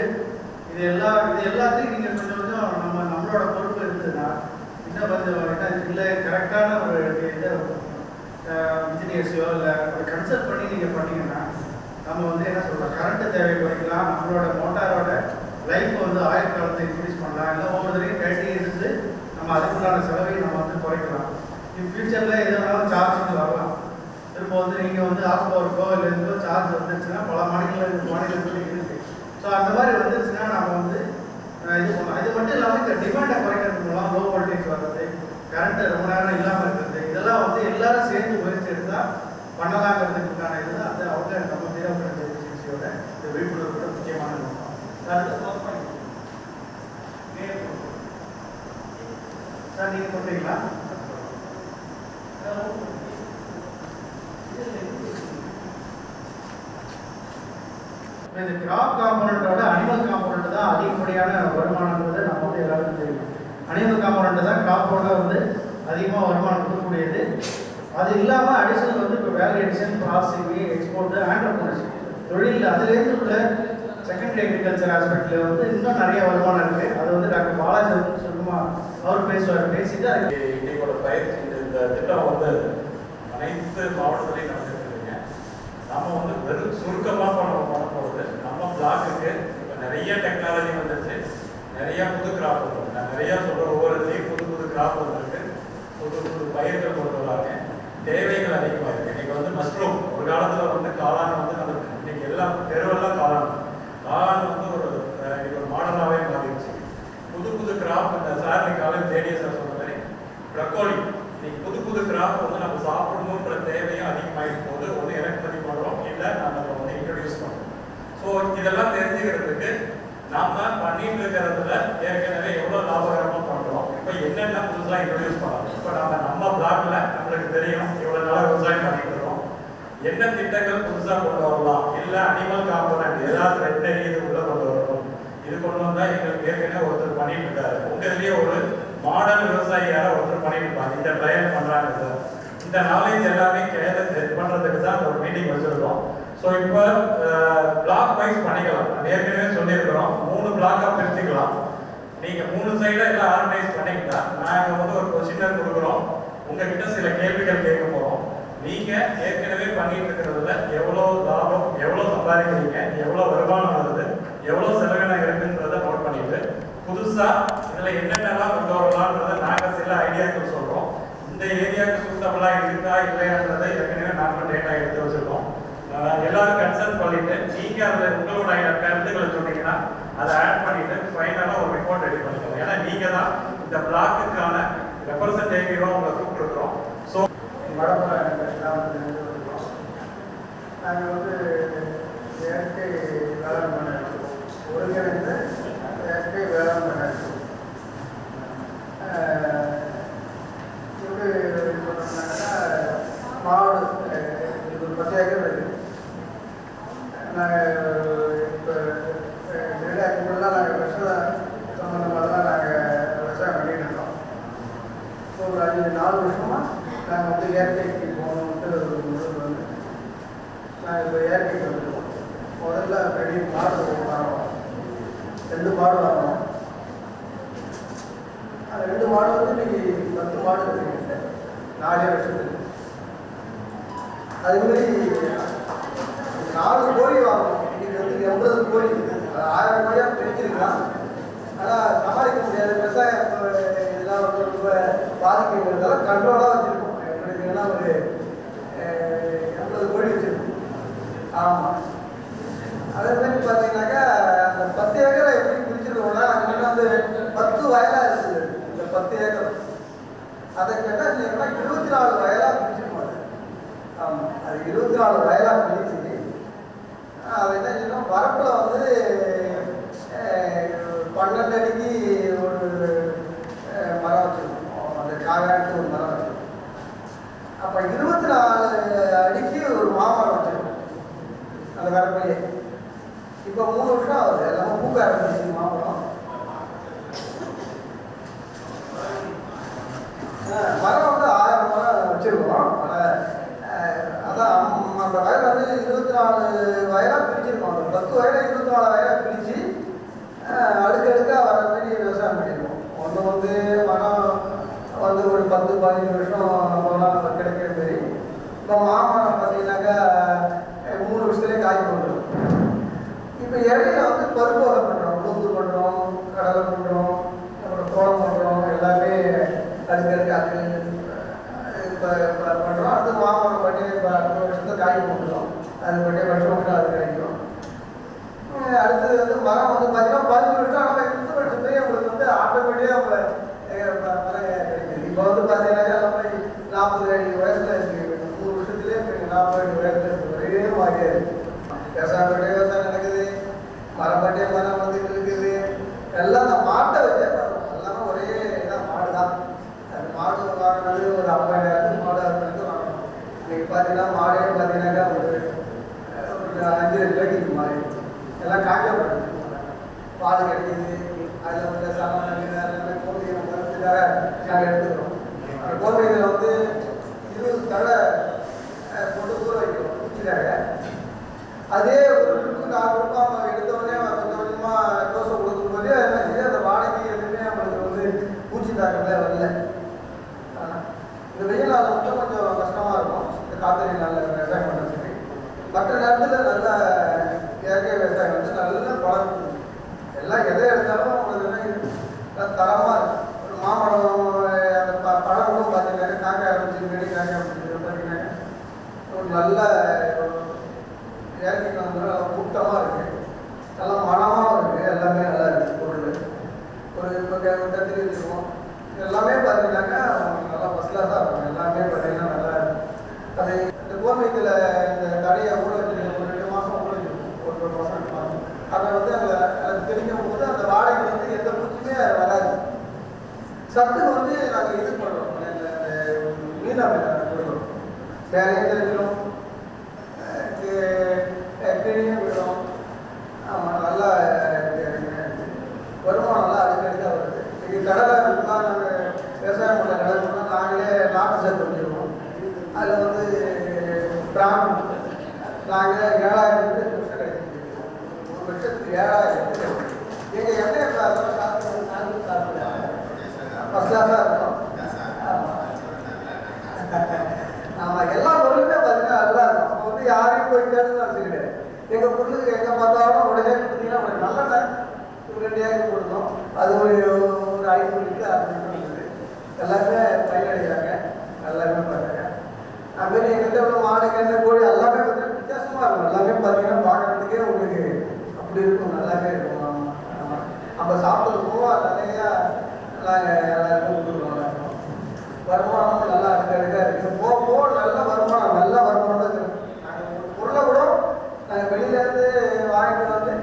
இது எல்லாத்தையும் நீங்கள் கொஞ்சம் நம்மளோட பொறுப்பு இருந்ததுன்னா இன்னும் கொஞ்சம் இல்லை கரெக்டான ஒரு இதை இன்ஜினியர்ஸையோ இல்லை ஒரு கன்சல்ட் பண்ணி நீங்கள் பண்ணீங்கன்னா நம்ம வந்து என்ன சொல்கிறோம், கரண்ட்டு தேவை குறைக்கலாம், நம்மளோட மோட்டாரோட லைஃப் வந்து ஆயுள் காலத்தை இன்க்ரீஸ் பண்ணலாம், இல்லை ஒவ்வொருத்தரையும் கட்டி இருந்து நம்ம அதுக்குண்டான செலவை நம்ம வந்து குறைக்கலாம். இன் ஃபியூச்சரில் எதுனாலும் சார்ஜுக்கு வரலாம். திரும்ப வந்து நீங்கள் வந்து ஆஃப் பவருக்கோ இல்லை எதுக்கோ சார்ஜ் வந்துருச்சுன்னா பல மாநிலத்தில் இருக்குது. ஸோ அந்த மாதிரி வந்துருச்சுன்னா நம்ம வந்து இது பண்ணலாம். இது மட்டும் இல்லாமல் இந்த டிமாண்டை குறைக்கிறது மூலம் லோ வோல்டேஜ் வர்றது, கரண்ட்டு ரொம்ப நேரம் இல்லாமல் இருக்கிறது, இதெல்லாம் வந்து எல்லாரும் சேர்ந்து முயற்சி எடுத்தால் பண்ணலாங்கிறதுக்கான இதுதான் அது அவங்க நம்ம தீரப்பட்ட எஃபிஷியன்சியோட இந்த விழிப்புணர்வோட முக்கியமான நோக்கம். சார் நீங்கள் சொல்றீங்களா? இந்த கிராப் காம்போனண்டோட அனிமல் காம்போனண்ட் தான் அதிகப்படியான வருமானங்கிறது நம்ம வந்து எல்லாருக்கும் தெரியும். அனிமல் காம்போனண்ட் தான் கிராப்போட வந்து அதிகமாக வருமானம் கொடுக்கக்கூடியது. அது இல்லாமல் அடிஷனல் வந்து இப்போ value addition, processing, export, entrepreneurship தொழில் அதுலேருந்து உள்ள செகண்டரி அக்ரிகல்ச்சர் ஆஸ்பெக்டில் வந்து இன்னும் நிறைய வருமானம் இருக்குது. அது வந்து டாக்டர் பாலாஜி வந்து சுருக்கமாக அவர் பேசிட்டு அதுக்கு இன்னைக்கோட பயிற்சி இந்த திட்டம் வந்து அனைத்து மாவட்டத்திலையும் நடந்துருக்குங்க. நம்ம வந்து வெறும் சுருக்கமாக பண்ண போகிறது நம்ம பிளாக்குக்கு இப்போ நிறைய டெக்னாலஜி வந்துருச்சு, நிறைய புது கிராப் வந்துருக்கு. நான் நிறையா சொல்கிறேன், ஒவ்வொரு இதுலேயும் புது புது கிராப் வந்துருக்கு, புது புது பயிர்கள் கொண்டு வராங்க, தேவைகள் அதிகமாக இருக்குது. இன்றைக்கி வந்து மஷ்ரூம், ஒரு காலத்தில் வந்து காளான் வந்து நமக்கு இன்றைக்கி எல்லாம் தெருவெல்லாம் காளான் வந்து ஒரு இன்னைக்கு ஒரு மாடலாகவே மாறிடுச்சு. புது புது கிராப் இந்த சார் காலையில் தேடிய சார் சொன்ன மாதிரி ப்ரக்கோலி, இன்னைக்கு புது புது கிராப் வந்து நம்ம சாப்பிடணுன்ற தேவையும் அதிகமாகிட்டு போது ஒன்று இறக்குமதி பண்ணுறோம், இல்லை நம்ம வந்து இன்ட்ரடியூஸ் பண்ணுறோம். ஸோ இதெல்லாம் தெரிஞ்சுக்கிறதுக்கு நாம பண்ணிட்டு இருக்கிறதுல ஏற்கனவே எவ்வளோ லாபகரமாக பண்ணுறோம், இப்போ என்னென்ன புதுசாக இன்ட்ரடியூஸ் பண்ணலாம். இப்போ நம்ம பிளாக்ல நம்மளுக்கு தெரியும் இவ்வளோ நாளாக விவசாயம் பண்ணிட்டு இருக்கோம், என்ன திட்டங்கள் புதுசாக கொண்டு வரலாம், இல்லை அனிமல் காம்போனன்ட் ஏதாவது வெட்டரி இது உள்ள கொண்டு வரணும், இது கொண்டு வந்தால் எங்களுக்கு ஏற்கனவே ஒருத்தர் பண்ணிட்டு இருக்காரு, உங்க இதுலேயே ஒரு மாடல் விவசாயி யாரோ ஒருத்தர் பண்ணிட்டு இருப்பாங்க, இந்த ட்ரையல் பண்ணுறாங்க சார். இந்த நாலேஜ் எல்லாமே செக் பண்ணுறதுக்கு தான் ஒரு மீட்டிங் வச்சுருக்கோம். ஸோ இப்போ பிளாக் வைஸ் பண்ணிக்கலாம். ஏற்கனவே சொல்லியிருக்கிறோம் 3 பிளாக்காக பிரிச்சுக்கலாம். நீங்கள் 3 சைடாக எல்லாம் ஆர்கனைஸ் பண்ணிக்கிட்டா நாங்கள் வந்து ஒரு கொஸ்டினர் கொடுக்குறோம், உங்ககிட்ட சில கேள்விகள் கேட்க போகிறோம். நீங்கள் ஏற்கனவே பண்ணிட்டு இருக்கிறதுல எவ்வளோ லாபம், எவ்வளோ சம்பாதிக்கிறீங்க, எவ்வளோ வருமானம் வருது, எவ்வளோ செலவினம் இருக்குன்றதை நோட் பண்ணிட்டு புதுசாக இதில் என்னென்னலாம் கொண்டு வரலான்றதை நாங்கள் சில ஐடியாக்கள் சொல்கிறோம். இந்த ஏரியாவுக்கு சூட்டபிளாக இருக்கா இல்லையான்றதை ஏற்கனவே நாங்கள் டேட்டா எடுத்து வச்சுருக்கோம். எல்லாரும் கன்சல்ட் பண்ணிட்டு நீங்கள் அதில் உங்களோட கருத்துக்களை சொன்னீங்கன்னா அதை ஆட் பண்ணிட்டு ஃபைனலாக ஒரு ரிப்போர்ட் ரெடி பண்ணிக்கணும். ஏன்னா நீங்கள் தான் இந்த பிளாக்குக்கான ரெப்ரசன்டேட்டிவாக உங்களை கூப்பிட்டுருக்குறோம். ஸோ வடபுற கிராமத்தில் நாங்கள் வந்து இயற்கை வேளாண் பண்ண ஒருங்கிணைந்து இயற்கை வேளாண் பண்ண எப்படி சொன்னாங்கன்னா மாடு இது ஒரு 10 ஏக்கர் இருக்குது. நாங்கள் இப்போ 2 ஏக்கர்லாம் நாங்கள் விஷம் சம்மந்தமாக தான் நாங்கள் விவசாயம் பண்ணிட்டு இருக்கோம். ஸோ ஒரு 4 வருஷமாக நாங்கள் வந்து இயற்கைக்கு போகணுன்ட்டு ஒரு முடிவு வந்து நாங்கள் இப்போ இயற்கைக்கு வந்துருக்கோம். முதல்ல பெரிய மாடு வாங்கணும், 2 மாடு வாங்கணும். அந்த 2 மாடு வந்து இன்னைக்கு 10 மாடு இருக்குங்க 4 வருஷத்துக்கு. அதுமாதிரி 4 கோழி வாங்கணும். இன்னைக்கு வந்து 80 கோழி, 1000 கோழியாக பிரிச்சிருக்கலாம். ஆனால் சமாளிக்க முடியாது, விவசாயம் இதெல்லாம் வந்து ரொம்ப பாதிக்கிறதால கண்ட்ரோலாக வச்சுருக்கோம். எப்படின்னா ஒரு 80 கோழி வச்சுருக்கோம். ஆமாம், அதே மாதிரி பார்த்தீங்கன்னாக்கா அந்த 10 ஏக்கரை எப்படி பிரிச்சிருக்கோம்னா அங்கே வந்து 10 வயலாக இருக்குது. இந்த 10 ஏக்கர் அதை கேட்டால் 24 வயலாக பிரிச்சிருக்கோம். அது ஆமாம், அது 24 வயலாக பிரிச்சு அதை என்ன செய்யணும், வரப்பில் வந்து 12 அடிக்கு ஒரு மரம் வச்சுருக்கோம். அந்த காயாட்டு ஒரு மரம் வச்சுருக்கோம். அப்போ 24 அடிக்கு ஒரு மாமரம் வச்சுருக்கோம் அந்த வரப்பிலே. இப்போ 3 வருஷம் ஆகுது, எல்லாமே பூக்க ஆரம்பிச்சு மாமரம். மரம் வந்து 1000 மரம் வச்சுருக்கோம். அதான் அந்த வயல் வந்து 24 வயலாக பிரிச்சிருக்கோம். அந்த 10 வயலை 24 வயலாக பிரித்து அடுக்கடுக்காக வர மாதிரி விவசாயம் பண்ணியிருக்கோம். ஒன்று வந்து மரம் வந்து ஒரு 10-15 வருஷம் மரம் கிடைக்கிற மாதிரி. இப்போ மாமரம் பார்த்தீங்கன்னாக்கா 3 வருஷத்துலேயே காய்ப்பு வந்துடும். இப்போ இடையில வந்து பருப்பு வகை பண்ணுறோம், உளுந்து பண்ணுறோம், கடலை பண்ணுறோம், அப்புறம் சோளம் பண்ணுறோம், எல்லாமே அதுக்கு அது இப்போ பண்ணுறோம். அடுத்து மாமரம் பண்ணி இப்போ அடுத்த வருஷத்துல காய்ப்பு வந்துடும். அது பண்ணி வருஷம் ஒன்று அது கிடைக்கும். அடுத்தது வந்து மரம் வந்து பார்த்தீங்கன்னா 15 வருஷம் ஆனால் இந்த வருஷத்துலேயே உங்களுக்கு வந்து ஆட்டோமேட்டிக்காக மரம் கிடைக்குது. இப்போ வந்து பார்த்தீங்கன்னா நம்ம 40 அடி உயரத்தில் இருக்குது, 3 வருஷத்துலேயே 40 அடி உயரத்தில் இருக்குது. ஒரே மாதிரியே இருக்குது. விவசாயம் நடக்குது, மரம் வந்துட்டு இருக்குது. எல்லாம் அந்த மாட்டை வச்சே எல்லாமே ஒரே இதாக மாடு தான். அந்த மாடு வாங்கினது ஒரு 50,000 மாடு 60 வாங்கணும். இன்னைக்கு பார்த்தீங்கன்னா மாடே பார்த்தீங்கன்னாக்கா ஒரு 5 ரூபாய்க்கு மாறி எல்லாம் காய்க்கப்படுது. பால் கிடைக்குது, அதில் வந்து சாமான் கோமியம் மருந்துக்காக நாங்கள் எடுத்துக்கிறோம். கோமியத்தில் வந்து 20 தடவை போட்டு ஊற வைக்கிறோம் பூச்சிக்காக. அதே ஒரு 4 ரூபாய் அவங்க எடுத்தோடனே கொஞ்சம் கொஞ்சமாக தோசை கொடுக்கும்போது என்ன செய்யுது, அந்த வாடகை எதுவுமே நம்மளுக்கு வந்து பூச்சி தாக்கமே வரல. இந்த வெயில் நாள் மட்டும் கொஞ்சம் கஷ்டமாக இருக்கும். இந்த காத்தடி நாளில் விவசாயம் பண்ணுறதுக்கு. மற்ற நேரத்தில் நல்லா இயற்கை விவசாயம் வந்து நல்லா வளர்க்கும். எல்லாம் எதை எடுத்தாலும் உங்களுக்கு தரமாக இருக்கும். ஒரு மாமரம் அந்த பழம் கூட பார்த்தீங்கன்னா காக்காய் ஆரம்பிச்சு நெடி காக்காய் ஆரம்பிச்சு பார்த்தீங்கன்னா ஒரு நல்ல இயற்கைக்கு வந்து கூட்டமாக இருக்குது, நல்லா மனமாக இருக்குது, எல்லாமே நல்லா இருக்குது. பொருள் ஒரு இப்போ கத்திரி வச்சுருக்கோம், எல்லாமே பார்த்தீங்கன்னாக்கா நல்லா ஃபஸ்ட் கிளாஸாக இருக்கும். எல்லாமே பார்த்தீங்கன்னா நல்லா இருக்கும். அது இந்த கோமியத்தில் இந்த தடையை ஊற வச்சுருக்கோம், ஒரு 2 மாதம் ஊற வச்சுருக்கோம், ஒரு மாதம் 2 மாதம். அதை வந்து அது தெரியும் போது அந்த வாடகை வந்து எந்த பூச்சியுமே வராது. சத்து வந்து நாங்கள் இது பண்ணுறோம், மீனாமை கொடுக்குறோம், சேலையும் தெரிஞ்சிடும், கிழியும் விடும். ஆமாம், நல்லா வருமானம் நல்லா அடுக்கடுக்காக வருது. இன்றைக்கி கடலை நாங்கள் விவசாயம் பண்ண கடலை பண்ணால் நாங்களே நாட்டு சேர்த்து வச்சுருக்கோம். அதில் வந்து பிரான் நாங்கள் 7,000 வருஷம் கிடைக்கும், 1 வருஷத்துக்கு 7,000. எங்கள் எண்ணெய் சாப்பிடுங்க ஃபஸ்ட் கிளாஸாக இருக்கும். ஆமாம், எல்லா பொருளுமே பார்த்தீங்கன்னா நல்லா இருக்கும். அப்போ வந்து யாரையும் போய் கேட்டுன்னு வச்சுக்கிட்டு எங்கள் பொருளுக்கு எங்கே பார்த்தாலும் உடனே கொடுத்தீங்கன்னா உங்களுக்கு நல்லெண்ணெய் ஒரு 2,000 கொடுத்தோம். அது ஒரு 500 லிட்டர் 600 லிட்டர் எல்லாருமே பயனடைகிறாங்க, எல்லாருமே பார்க்குறாங்க. அதுமாரி எங்கள்கிட்ட உள்ள மாடு கண்ணு கோழி எல்லாமே பார்த்தீங்கன்னா வித்தியாசமாக இருக்கும். எல்லாமே பார்த்தீங்கன்னா பார்க்குறதுக்கே உங்களுக்கு அப்படி இருக்கும், நல்லாவே இருக்கும். நம்ம சாப்பிட்றது போக நிறையா நாங்கள் எல்லாருக்கும் கொடுக்குறோம். நல்லா இருக்கும், வருமானம் நல்லா அடுக்கடுக்காக இருக்குது. போக போக நல்ல வருமானம் தான் இருக்குது. நாங்கள் ஒரு பொருளை கூட நாங்கள் வெளியிலேருந்து வாங்கிட்டு வந்து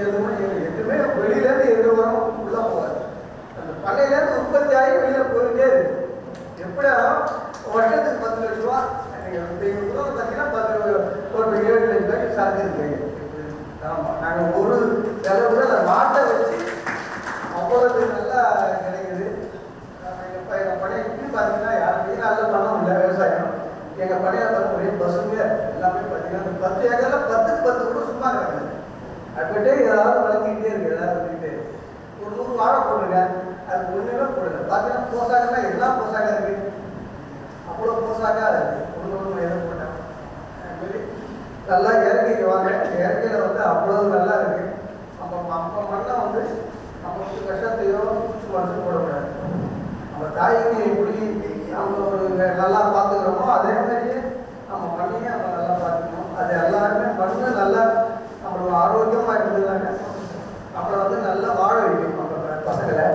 எதுவுமே வெளியிலேருந்து எந்த உரம் உள்ளே போகாது. அந்த பண்ணையிலேருந்து உற்பத்தி ஆகி வெளியில் போயிட்டே இருக்குது. எப்படியா வருஷத்துக்கு 10 லட்ச ரூபா நீங்கள் கூட பார்த்தீங்கன்னா ஒரு 7 லட்ச ரூபாய்க்கு சார்ஜ் இருக்கு. ஆமாம், நாங்கள் ஒரு செலவு அந்த மாட்டை வச்சு அவ்வளவு நல்லா கிடைக்குது. இப்போ எங்கள் பழைய இப்படி பார்த்தீங்கன்னா யாருமே நல்லா பண்ண முடியல விவசாயம். எங்கள் பழைய ஒரே பசுங்க எல்லாமே பார்த்தீங்கன்னா 10 ஏக்கரில் 10க்கு 10 கூட சும்மா கிடக்குது. அப்படின்ட்டு ஏதாவது வளர்த்திக்கிட்டே இருக்குது, ஏதாவது வந்துக்கிட்டே ஒரு 100 வாழை போட்டிருக்கேன், அது ஒன்றுமே போடல. பார்த்தீங்கன்னா போசாக்கெல்லாம் எல்லாம் போசாக்காக இருக்குது, அவ்வளோ போசாக்காக இருக்குது. ஒன்று எதுவும் போட்டேன். அதுமாரி நல்லா இயற்கைக்கு வாங்க, இயற்கையில் வந்து அவ்வளோ நல்லா இருக்குது. நம்ம மண்ணை வந்து நம்ம வந்து கஷ்டத்தையோ மருந்து போடக்கூடாது. நம்ம தாய்க்கு எப்படி நம்ம ஒரு நல்லா பார்த்துக்கிறோமோ அதே மாதிரியே நம்ம மண்ணையும் நம்ம நல்லா பார்த்துக்கணும். அது எல்லாருமே மண்ணு நல்லா நம்மளுக்கு ஆரோக்கியமாக இருந்ததுனாங்க நம்மளை வந்து நல்லா வாழ வைக்கணும். நம்ம பசங்களை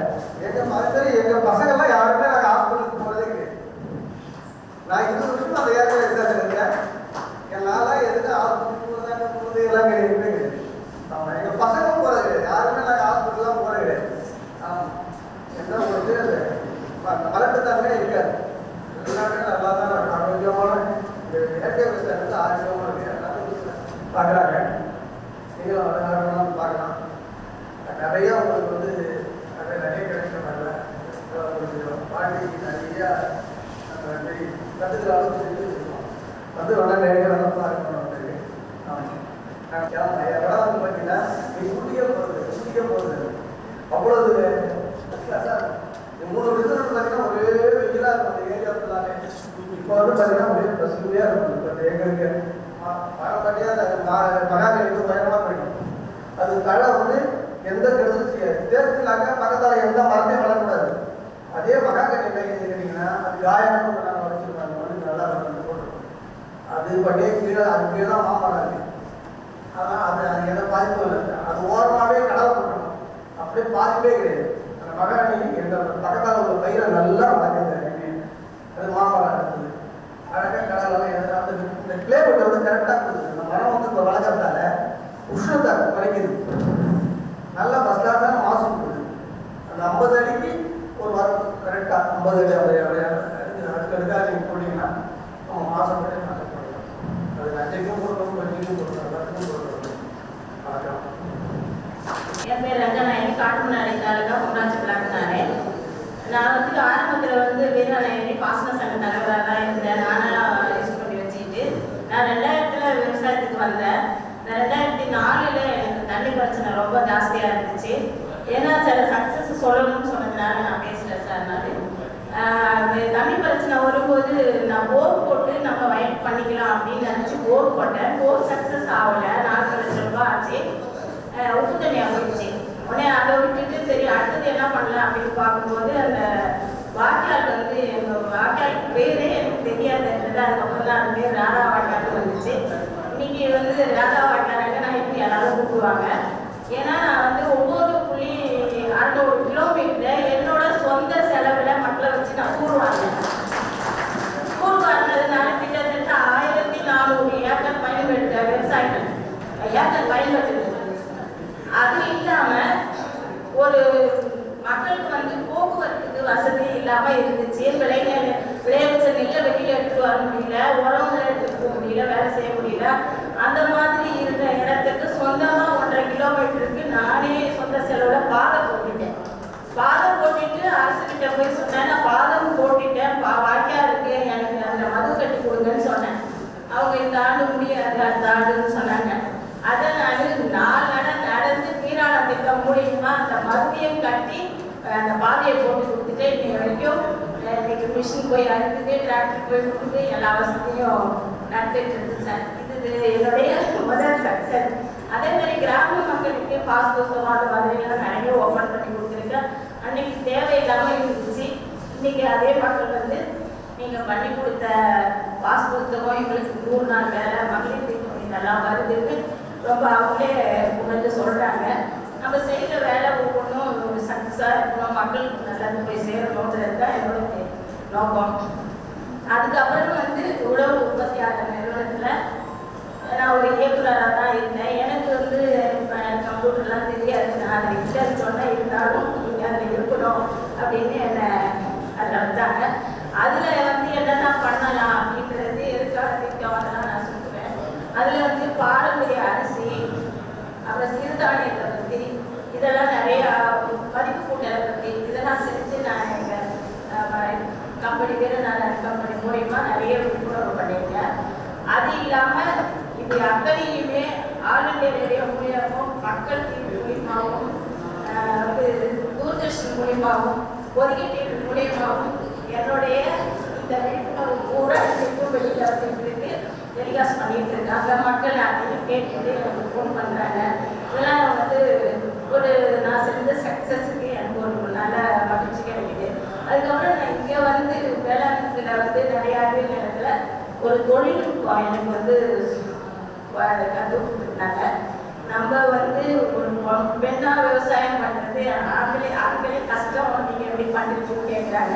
எங்கள் பசங்கள்லாம் யாருமே நாங்கள் ஹாஸ்பிட்டலுக்கு போகிறதே கிடையாது. நான் 20 வருஷம் அந்த ஏற்கனவே எடுத்தாங்க என்னால் எதுக்கு ஹாஸ்பிட்டலுக்கு போகிறது எல்லாம் கிடையாது. நம்ம எங்கள் பசங்களும் போகிறது கிடையாது, யாருமே நாங்கள் ஹாஸ்பிட்டல்லாம் போகிறது கிடையாது. ஆமாம், என்ன வந்து அந்த மலட்டுத்தன்மே இருக்காது. எல்லாமே நல்லா தான் ஆரோக்கியமான இயற்கை விவசாயம் வந்து ஆரோக்கியமாக இருக்குது. எல்லாரும் பார்க்குறாங்க, நீங்களும் ஆரோக்கியமாக பார்க்கலாம். நிறையா உங்களுக்கு வந்து நிறைய கிடைக்கிற மாதிரில உங்களுக்கு பாட்டி நிறையா கற்றுக்கிற அளவுக்கு செஞ்சு வச்சுருக்கோம். வந்து வேணா நிறைய வேலை பார்க்கணும் உங்களுக்கு. ஆமாம், இடம் வந்து பார்த்தீங்கன்னா நீ ஊட்டிக்கே போகிறது அவ்வளோது 3 வருஷம் பார்த்தீங்கன்னா ஒரே வெயிலாக இருக்கும். அந்த ஏரியாவில் எல்லாமே. இப்போ வந்து பார்த்தீங்கன்னா அப்படியே பசுமையாக இருக்கும். இப்போ எங்களுக்கு மரப்பட்டியாக அந்த மகாகணிக்கு உயரமாக போயிடும். அது தழை வந்து எந்த கெடுதலும் செய்யாது. தேர்தலாக பக்கத்தால் எந்த மரத்தையும் வளரக்கூடாது. அதே மகாகனி கேட்டீங்கன்னா அது காயம் வளர்ச்சிருக்காங்க வந்து நல்லா போட்டுருக்கோம். அது பண்ணியே கீழே அது கீழே தான் மாமரம் இருக்கு. ஆனால் அது எந்த பாதிப்பும் இல்லை. அது ஓரமாகவே கடலை போட்டுருக்கோம். அப்படியே பாதிப்பே கிடையாது. அந்த மகாகனி எங்கள் பக்கத்தால் உள்ள பயிரை நல்லா வளர்க்குது. அது மாமரம் இருக்குது. அழகாக கடலெல்லாம் எதாவது இந்த கிளைமேட் வந்து கரெக்டாக கொடுக்குது. அந்த மரம் வந்து இப்போ வளர்க்குறதால உஷ்ணத்தை குறைக்குது. நல்லா ஃபஸ்ட் கிளாஸான மாசம் கொடுக்குது. அந்த 50 அடிக்கு ஒரு வாரம் கரெக்டாக 50 அடி அடுக்கடுக்காக நீங்கள் போட்டிங்கன்னா அவங்க மாதம் கூட நல்லா போடலாம். அது 5க்கும் போடணும், 10க்கும் போடணும், 10க்கும் போடணும். வணக்கம். என் பேர் ரங்கநாயகி, காட்டுமன்னாடி தாலுகா பொம்ராஜி பிளாக்னாரே. நான் வந்து ஆரம்பத்தில் வந்து வீரநாயகி பாசன சங்க தலைவராக தான் இருந்தேன். நானெல்லாம் யூஸ் பண்ணி வச்சுக்கிட்டு நான் 2000 விவசாயத்துக்கு வந்தேன். நான் 2004 எனக்கு தண்ணி பிரச்சனை ரொம்ப ஜாஸ்தியாக இருந்துச்சு. ஏன்னா சில சக்ஸஸ் சொல்லணும்னு சொன்னதுனால நான் பேசுகிறேன் சார். நான் தண்ணி பிரச்சனை வரும்போது நான் போர் போட்டு நம்ம வயல் பண்ணிக்கலாம் அப்படின்னு நினச்சி போர் போட்டேன். போர் சக்ஸஸ் ஆகலை. 4 லட்சம் ரூபாய் ஆச்சு. உப்பு தண்ணியாக போயிடுச்சு. உடனே அதை விட்டுட்டு சரி அடுத்தது என்ன பண்ணலாம் அப்படின்னு பார்க்கும்போது அந்த வாய்க்கால் வந்து எங்கள் வாய்க்காலுக்கு பேரே எனக்கு தெரியாது. அதுக்கப்புறம் தான் அது பேர் ராதா வாய்க்கால் வந்துச்சு. இன்னைக்கு வந்து ராதா வாய்க்காலுக்கு நான் எப்படி எல்லாரும் கூப்பிடுவாங்க. ஏன்னா நான் வந்து 9.6 கிலோமீட்டர் என்னோட சொந்த செலவில் மக்களை வச்சு நான் கூறுவாங்க. கூறுவாருன்றதுனால கிட்டத்தட்ட 1400 ஏக்கர் பயன்படுத்த விவசாயிகள் ஏக்கர் பயன்படுத்துது. அது இல்லாம ஒரு மக்களுக்கு வந்து போக்குவரத்துக்கு வசதி இல்லாம இருந்துச்சு. விளைய வச்ச நெல்லை வெளியில எடுத்துட்டு வர முடியல, உரங்களை எடுத்துட்டு போக முடியல, வேலை செய்ய முடியல. அந்த மாதிரி இருந்த இடத்துக்கு சொந்தமா 1.5 கிலோமீட்டருக்கு நானே சொந்த செலவுல பாதை போட்டுட்டேன். பாதை போட்டுட்டு அரசுகிட்ட போய் சொன்னேன், நான் பாதம் போட்டுட்டேன், வாய்க்கா இருக்கு, எனக்கு அந்த மது கட்டி கொடுங்கன்னு சொன்னேன். அவங்க இந்த ஆண்டு முடியாது அந்த ஆண்டுன்னு சொன்னாங்க. அதை நான் 4 நடம் நடந்து நீரான திட்டம் மூலியமா அந்த மதியம் கட்டி அந்த பாதையை போட்டு கொடுத்துட்டு இன்னைக்கு வரைக்கும் இன்னைக்கு மிஷின் போய் அறுக்குது, டிராக்டர் போய் கொடுக்குது, எல்லா வசதியும் நடந்துட்டு இருக்கு சார். இது என்னுடைய முதல் சக்சஸ். அதே மாதிரி கிராம மக்களுக்கு பாஸ் புத்தகம் அது மாதிரிலாம் நிறைய ஓப்பன் பண்ணி கொடுத்துருக்கேன். அன்னைக்கு தேவையில்லாமல் இருந்துச்சு. இன்னைக்கு அதே மக்கள் வந்து நீங்கள் பண்ணி கொடுத்த பாஸ் புத்தகம் எங்களுக்கு 3 நாள் வேலை மகளிர் திட்டம் இதெல்லாம் வருதுன்னு ரொம்ப அவங்களே புகழ்ந்து சொல்கிறாங்க. நம்ம செய்கிற வேலை ஒவ்வொன்றும் ஒரு சக்ஸஸாக இருக்கணும், மக்களுக்கு நல்லது போய் சேரணுன்றது தான் என்னோட நோக்கம். அதுக்கப்புறம் வந்து உழவு உற்பத்தியாளர் நிறுவனத்தில் நான் ஒரு இயக்குநராக தான் இருந்தேன். எனக்கு வந்து கம்ப்யூட்டர்லாம் தெரியாது. நான் அதில் இல்லைன்னு சொன்னேன், இருந்தாலும் நீங்கள் அதில் இருக்கணும் அப்படின்னு என்னை அதில் வச்சாங்க. அதில் வந்து என்னென்ன பண்ணலாம் அப்படின்றது எதுக்காக திட்டம் அதெல்லாம் நான் சொல்லுவேன். அதில் வந்து பாரம்பரிய அரிசி, அப்புறம் சிறுதானியத்தை பற்றி இதெல்லாம் நிறையா மதிப்பு கூட்டலை பற்றி இதெல்லாம் செஞ்சு நான் எங்கள் கம்பெனி வீரநாராயண கம்பெனி மூலயமா நிறைய விழிப்புணர்வு பண்ணியிருக்கேன். அது இல்லாமல் இது அத்தனையுமே ஆல் இண்டியா ரேடியோ மூலியமாகவும் மக்கள் டிவி மூலியமாகவும் தூர்தர்ஷன் மூலியமாகவும் பொதிகை டிவி மூலியமாகவும் என்னுடைய இந்த விழிப்புணர்வு கூட இன்னும் வெளியில் வந்துட்டு டெலிகாஸ்ட் பண்ணிட்டு இருக்காங்க. மக்கள் அதையும் கேட்டுட்டு எனக்கு ஃபோன் பண்ணுறாங்க. இதெல்லாம் வந்து ஒரு நான் செஞ்ச சக்ஸஸுக்கு எனக்கு ஒரு நல்ல மகிழ்ச்சி கிடைக்குது. அதுக்கப்புறம் நான் இங்கே வந்து வேளாண்மையில் வந்து நிறைய அறிவியல் நேரத்தில் ஒரு தொழில்நுட்பம் எனக்கு வந்து கற்றுக் கொடுத்துருந்தாங்க. நம்ம வந்து ஒரு பெண்ணாக விவசாயம் பண்ணுறது ஆண்களே கஷ்டம், நீங்கள் எப்படி பண்ணுறீங்கன்னு கேட்குறாங்க.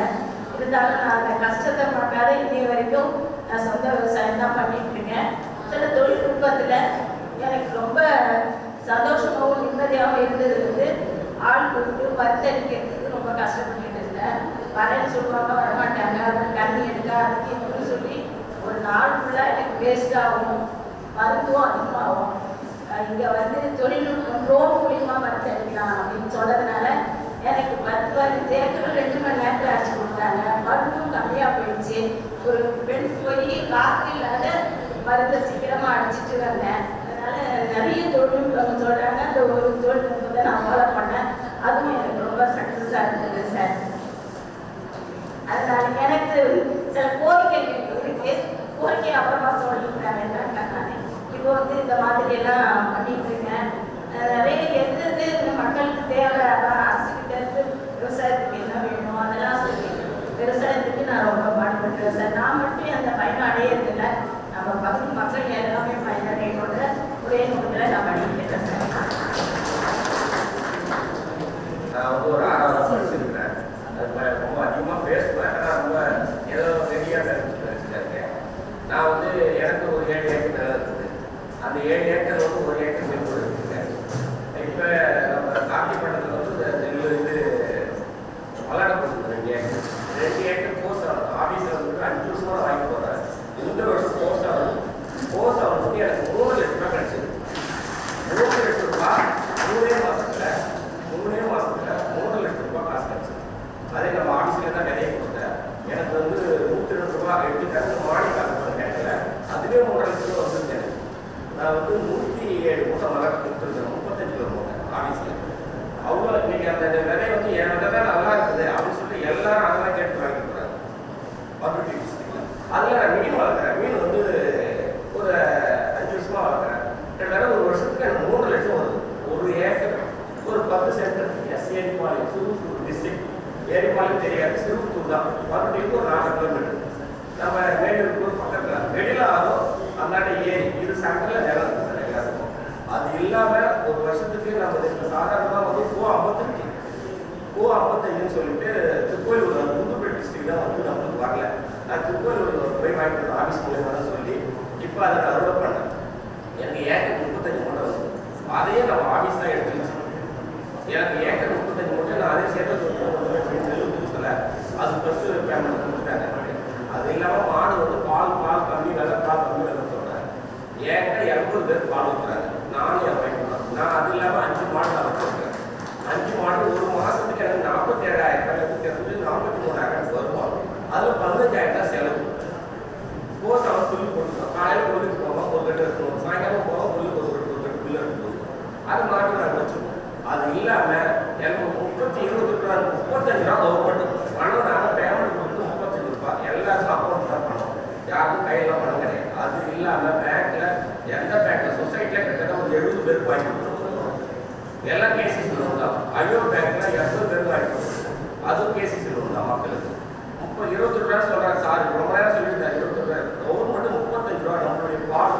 இருந்தாலும் நான் அந்த கஷ்டத்தை பார்க்காத இன்னைய வரைக்கும் நான் சொந்த விவசாயம் தான் பண்ணிட்டு இருக்கேன். சில தொழில்நுட்பத்தில் எனக்கு ரொம்ப சந்தோஷமாகவும் நிம்மதியாகவும் இருந்தது வந்து ஆள் கூப்பிட்டு வறுத்தடிக்கிறதுக்கு ரொம்ப கஷ்டப்பட்டுட்டு இருந்தேன். வரேன்னு சொல்லுவாங்க, வரமாட்டாங்க, அப்புறம் தண்ணி எடுக்க அதுக்கு இதுன்னு சொல்லி ஒரு நாள் ஃபுல்லாக எனக்கு வேஸ்ட் ஆகும், மருத்துவம் அதிகமாகும். இங்கே வந்து தொழில்நுட்பம் ட்ரோன் மூலியமா வறுத்தடிக்கலாம் அப்படின்னு சொன்னதுனால எனக்கு 10 ஏக்கர் 2 மணி நேரத்தில் அடிச்சு கொடுத்தாங்க. மருந்தும் கம்மியாக போயிடுச்சு. ஒரு பெண் போய் காற்று இல்லாத மருந்தை சீக்கிரமாக அடிச்சுட்டு வந்தேன். அதனால நிறைய தொழில்நுட்பம் சொல்கிறாங்க. அந்த ஒரு தொழில்நுட்பத்தை நான் ஃபாலோ பண்ணேன். அதுவும் எனக்கு ரொம்ப சக்ஸஸாக இருந்தது சார். அதனால எனக்கு சில இந்த மாதிரி எல்லாம் பண்ணிட்டு இருக்கேன். நிறைய எது எது இந்த மக்களுக்கு தேவை, அதான் அரசுக்கிட்ட இருந்து விவசாயத்துக்கு என்ன வேணும் அதெல்லாம் சொல்லி விவசாயத்துக்கு நான் ரொம்ப பாடுபட்டுறேன் சார். நான் மட்டும் அந்த பயணம் அடையிறதில்லை, நம்ம பகுதி மக்கள் எல்லாமே பயனடையணுன்ற ஒரே நோக்கில் நான் பண்ணிட்டு சார். நான் வந்து ஒரு 6வது படிச்சிருக்கிறேன். அது ரொம்ப அதிகமாக பேசுவேன், ஆனால் ரொம்ப ஏதோ ரெடியாக இருக்கேன். நான் வந்து எனக்கு ஒரு 7 ஏக்கர் நிலம் இருக்குது. அந்த 7 ஏக்கர் வந்து 1 ஏக்கர் நெல் இருக்குங்க. இப்போ நம்ம காக்கிப்பட்டத்தில் வந்து நெல் இது மல்லாடப்பட்டு 2 ஏக்கர் போஸ்ட் ஆகும். ஆஃபீஸில் வந்து 5 வருஷமா வாங்கி போகிறேன். இந்த வருஷம் போஸ்ட் ஆகும். போஸ்ட் ஆகும்போது எனக்கு 3 லட்ச ரூபா கிடைச்சிது. 3 லட்ச ரூபா 3 மாதத்தில் 3 லட்ச ரூபா காசு கிடைச்சிது. அதே நம்ம ஆஃபீஸில் தான் விதையை கொடுத்தேன். எனக்கு வந்து 102 ரூபா 8 கணக்கு மாடி காசு பண்ண கிடைக்கல. அதுவே 3 லட்ச ரூபா வந்துருக்கேன். நான் வந்து 107 மூட்டை மலர் கொடுத்துருக்கேன். 35 கிலோ மூட்டை ஆஃபீஸில். அவ்வளோ இன்னைக்கு அந்த விதை வந்து என் விதை தான் நல்லா இருக்குது அப்படின்னு சொல்லி எல்லாரும் அதெல்லாம் கேட்டு வாங்கி போகிறாங்க. பப்ளிக் டிஸ்ட்ரிக்டில் அதில் நான் மீன் வளர்க்குறேன். மீன் வந்து ஒரு 5 வருஷமாக வளர்க்குறேன். கிட்டத்தட்ட ஒரு வருஷத்துக்கு எனக்கு 3 லட்சம் வருது. 1 ஏக்கர் ஒரு 10 சென்டர். ஏரிபாளையம் சிறுத்தூர் டிஸ்ட்ரிக்ட். ஏரிபாளையம் தெரியாது, சிறுத்தூர் தான். பப்ளிக்கு ஒரு 4 கிலோமீட்டர். நம்ம மேலூர் பக்கத்தில் வெளியில் ஆகும் அந்தாண்ட ஏரி. இது சென்டரில் நிலம் இருக்குது எல்லாருக்கும். அது இல்லாமல் ஒரு வருஷத்துக்கு நம்ம இப்போ சாதாரணமாக வந்து கோ 55 சொல்லிட்டு திருக்கோயிலூர் குண்டுப்பேட் டிஸ்ட்ரிக்ட் தான் வந்து நம்மளுக்கு வரல. நான் திருக்கோயிலூர் போய் வாங்கிட்டு ஆஃபீஸ் மூலியமாக சொல்லி இப்போ அதை நான் அறுவடை பண்ணேன். எனக்கு ஏக்கர் 35 மூட்டை வந்து அதையே நம்ம ஆஃபீஸ் தான் எடுத்துருச்சு. எனக்கு ஏக்கர் 35 மூட்டை நான் அதே சேர்த்து நெல் கொடுக்கல. அது ஃபஸ்ட்டு பேமெண்ட் கொடுத்துட்டாங்க. அது இல்லாமல் மாடு வந்து பால் கம்மி விலை சொல்கிறேன். ஏக்கர் 80 பேர் பால் ஊற்றுறாங்க. நானும் என் வாங்கிக்கலாம். நான் அது இல்லாமல் 5 மாடு நான் வச்சுருக்கேன். 5 மாடு ஒரு மாதத்துக்கு எனக்கு 47,000 43,000 வருவாங்க. அதில் 15,000 தான் செலவு. போஸ் அவன் சொல்லி கொடுத்துருக்கோம். காலையில் கொல்லுக்கு போவோம், ஒரு கட்டு எடுத்துவோம். சாயங்காலம் போவோம், கொல்லுக்கு ஒரு கட்டு புல்லு எடுத்துவோம். அது மாட்டு நாங்கள் வச்சுருக்கோம். அது இல்லாமல் எனக்கு 35 ரூபா கவர்மெண்ட் பணம் நாங்கள் பேமெண்ட் கொடுத்து 35 ரூபா எல்லாருக்கும் அக்கௌண்ட் தான் பணம். யாருக்கும் கையில் பணம் கிடையாது. அது இல்லாமல் பேங்க்ல எந்த பேங்க்ல சொசைட்டியில் கிட்டத்தட்ட ஒரு 70 பேருக்கு வாங்கி கொடுத்துருக்கோம். எல்லாம் கேசிஸ் லோன் தான். ஐயோ பேங்க்ல 80 பேருக்கு வாங்கி கொடுத்துருக்கோம். அதுவும் கேசிஸ் லோன் தான் மக்களுக்கு. 22 ரூபா சொல்கிறாங்க. சார் ரொம்ப நேரம் சொல்லியிருந்தாரு 22 ரூபா. கவர்மெண்ட் 35 ரூபா நம்மளுடைய பால்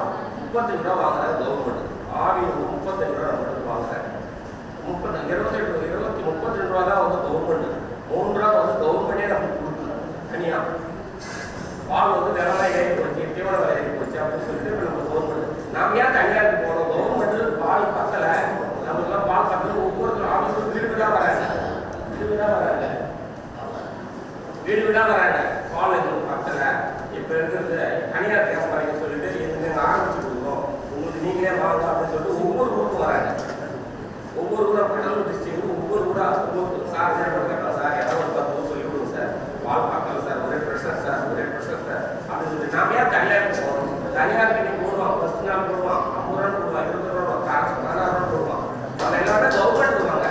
35 ரூபா வாங்குறாரு கவர்மெண்ட். ஆவி 35 ரூபா நம்மளுக்கு வாங்குறாரு. 32 ரூபா தான் வந்து கவர்மெண்ட். 3 ரூபா வந்து கவர்மெண்டே நமக்கு கொடுக்கணும் தனியாக. பால் வந்து விலைலாம் ஏறி போச்சு, தீவன விலை ஏறி போச்சு அப்படின்னு சொல்லிட்டு நம்ம கவர்மெண்ட் நாம் ஏன் தனியாருக்கு போகணும்? கவர்மெண்ட் பால் பத்தலை, நமக்குலாம் பால் பத்தலை. ஒவ்வொருத்தரும் ஆஃபீஸும் வீடு வீடாக வராங்க. பால் எங்களுக்கு பத்தலை. இப்போ இருக்கிறது தனியார் கேம்ப் வரைக்கும் சொல்லிட்டு நீங்கள் ஆரம்பிச்சு கொடுக்குறோம், உங்களுக்கு நீங்களே வாங்க அப்படின்னு சொல்லிட்டு ஒவ்வொரு ஊருக்கும் வராங்க. ஒவ்வொரு ஊராக கடலூர் டிஸ்ட்ரிக்ட் ஒவ்வொரு ஊராக சார் கட்டலாம் சார், ஏதாவது ஒரு 10 சொல்லி கொடுங்க சார், பால் பார்க்கல சார், ஒரே ப்ரெஷர் சார் அப்படின்னு சொல்லி நாம் ஏன் தனியாருக்கு போகணும்? தனியாருக்கு இன்னைக்கு போடுவான், ஃபர்ஸ்ட் நாள் போடுவான், 50 ரூபா போடுவான், 20 ரூபா போடுவான், 16 ரூபா போடுவான். அவங்க எல்லாமே கவர்மெண்ட் போடுவாங்க.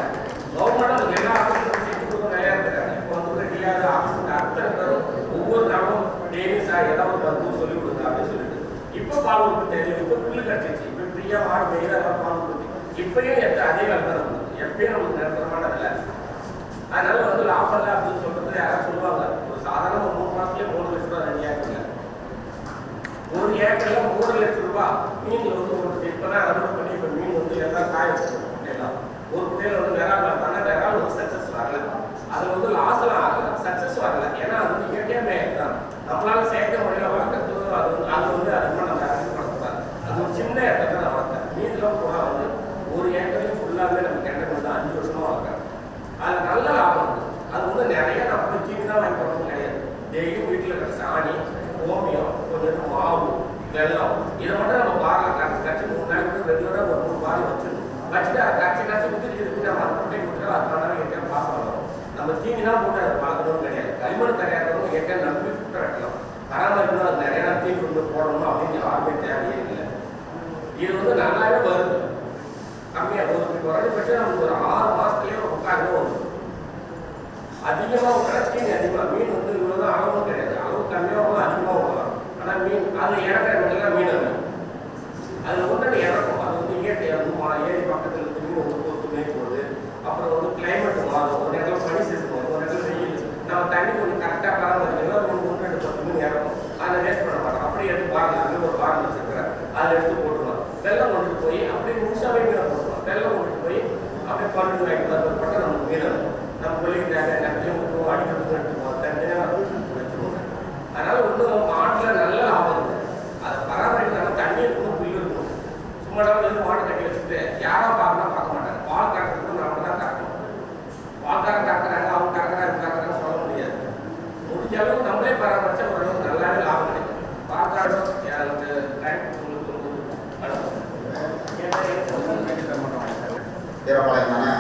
கவர்மெண்ட் அவங்க எல்லா ஆஃபீஸும் சீட்டு கொடுக்க நிறையா இருக்கிறாங்க. இப்போ வந்து டிஆர் ஆஃபீஸுக்கு அத்தனை பேரும் ஒவ்வொரு நாளும் டெய்லி சார் ஏதாவது ஒரு 10 சொல்லி கொடுங்க அப்படின்னு சொல்லிட்டு இப்போ பால் உற்பத்தி தெரியும். இப்போ புல்லு கிடச்சிச்சு. இப்போ ஃப்ரீயாக மாடு மெயிலாக பால் உற்பத்தி இப்பயும் அதே வேலை தான் நமக்கு. எப்பயும் நமக்கு நிரந்தரமான இல்லை. அதனால வந்து லாபம் இல்லை அப்படின்னு சொல்றது யாராவது சொல்லுவாங்க. ஒரு சாதாரண 3 மாதத்துலேயே 3 லட்ச ரூபா 2 ஏக்கர்ல 1 ஏக்கர்ல 3 லட்ச ரூபா மீன்ல வந்து ஒரு இப்பதான் அறுவடை பண்ணி இப்போ மீன் வந்து எல்லாம் காய வச்சுக்கலாம். ஒரு குட்டையில வந்து விரால் வளர்த்தாங்கன்னா விரால் வந்து சக்சஸ் வரல. அதில் வந்து லாஸ்லாம் ஆகல, சக்சஸ் வரல. ஏன்னா அது வந்து இயற்கையாக மேய்தான். நம்மளால செயற்கை முறையில் வளர்க்கறது அது வந்து அதிகமாக நம்ம அறிமுகப்படுத்தக்கூடாது. அது ஒரு சின்ன இடத்துல தான் வளர்த்தேன். மீன்லாம் போனால் வந்து 1 ஏக்கர்லையும் ஃபுல்லாகவே நம்ம கெண்டை கொண்டு 5 வருஷமாக வளர்க்குறேன். அதில் நல்ல லாபம் இருக்குது. அது வந்து நிறைய நம்ம போய் தீனி தான் வாங்கி போடுறது கிடையாது. டெய்லியும் வீட்டில் இருக்கிற சாணி, கோமியம், கொஞ்சம் மாவு, வெல்லம் இதை மட்டும் நம்ம பாரில் கரைச்சி 3 நாளைக்கு ரெகுலராக ஒரு 3 பாரில் வச்சிடணும். வச்சுட்டு அதை கரைச்சி ஊற்றிட்டு இருக்கு நம்ம அதை கொண்டே கொடுத்துட்டா அது பண்ணாலும் இயற்கையாக பாசம் வளரும். நம்ம தீனி தான் போட்டு அதை வளர்க்கணும்னு கிடையாது. களிமண் தயாரிக்கிறவங்க இயற்கையாக நம்பி குட்டை வைக்கலாம். பராமரிக்கணும், அது நிறைய நாள் தீனி கொண்டு போடணும் அப்படின்னு யாருமே தேவையே இல்லை. இது வந்து நல்லாவே வருது. கம்மியாக ஒரு குறைஞ்சபட்சம் நமக்கு ஒரு 6 மாதத்துலேயே உட்காந்து வரும். அதிகமாக உட்கார தீனி அதிகமாக மீன் வந்து இவ்வளோதான் அளவும் கிடையாது. அளவு கம்மியாகவும் அதிகமாக விடலாம். ஆனால் மீன் அது இறக்குற மீன்லாம் மீன் அது அதில் ஒன்றரை இறக்கும். அது வந்து இயற்கை ஏரி பக்கத்தில் இருந்து மீன் வந்து பொறுத்து மேய்ப்போது. அப்புறம் வந்து கிளைமேட் மாறும். ஒரு இடத்துல பனி சீசன் வரும், ஒரு இடத்துல வெயில். நம்ம தண்ணி கொஞ்சம் கரெக்டாக பராமரிக்கணும். ஒன்று 10 மீன் இறக்கும். அதில் வேஸ்ட் பண்ண மாட்டோம். அப்படியே எடுத்து பாருங்க, ஒரு பாருங்க வச்சுருக்கிறேன், அதில் எடுத்து போட்டுருவோம். வெள்ளம் கொண்டுட்டு போய் அப்படியே முழுசாவே மீனை போட்டுருவோம். வெள்ளம் கொண்டுட்டு போய் அப்படியே 12 வாங்கிட்டு போட்டால் நமக்கு மீன் நம்ம பிள்ளைங்க நெட்டியும் விட்டுருவோம், அடிக்கிறது எடுத்துருவோம், தனியாக வச்சுருவோம். அதனால ஒன்றும் மாட்டில் நல்ல லாபம் இருக்குது. அதை பராமரிக்கிறதால தண்ணி இருக்கணும், புல் இருக்கணும். சும்மா வந்து மாடு கட்டி வச்சுட்டு யாராவது பார்க்கணும் பார்க்க மாட்டாங்க. பால் கறக்கிறதுக்கு நம்ம தான் கறக்கணும். பால்காரன் கறக்குறாங்க, அவங்க கறக்குறாங்க, இவங்க கறக்குறாங்க சொல்ல முடியாது. முடிஞ்ச அளவுக்கு நம்மளே பராமரிச்சா ஓரளவுக்கு நல்லாவே லாபம் கிடைக்கும். பால்காரன் கீரப்பாளையம் தானே?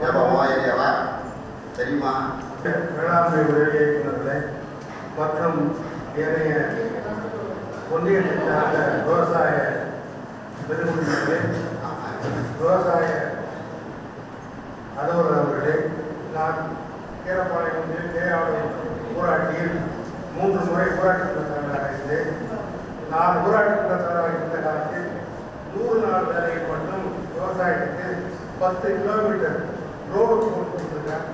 ஏப்பாவா ஏரியாவா தெரியுமா? வேளாண்மை உதவி இயக்குநர்களே மற்றும் ஏனைய ஒன்றியத்தை சார்ந்த விவசாய பெருங்குடியினர்களே, விவசாய அலுவலர் அவர்களே, நான் கீரப்பாளையம் கேஆர் ஊராட்சியில் 3 முறை ஊராட்சி தலைவராக இருந்தேன். நான் ஊராட்சி தலைவராக இருந்த காலத்தில் 100 நாள் வேலையை மட்டும் விவசாயத்துக்கு 10 கிலோமீட்டர் ரோடு போட்டு கொடுத்துருக்கேன்.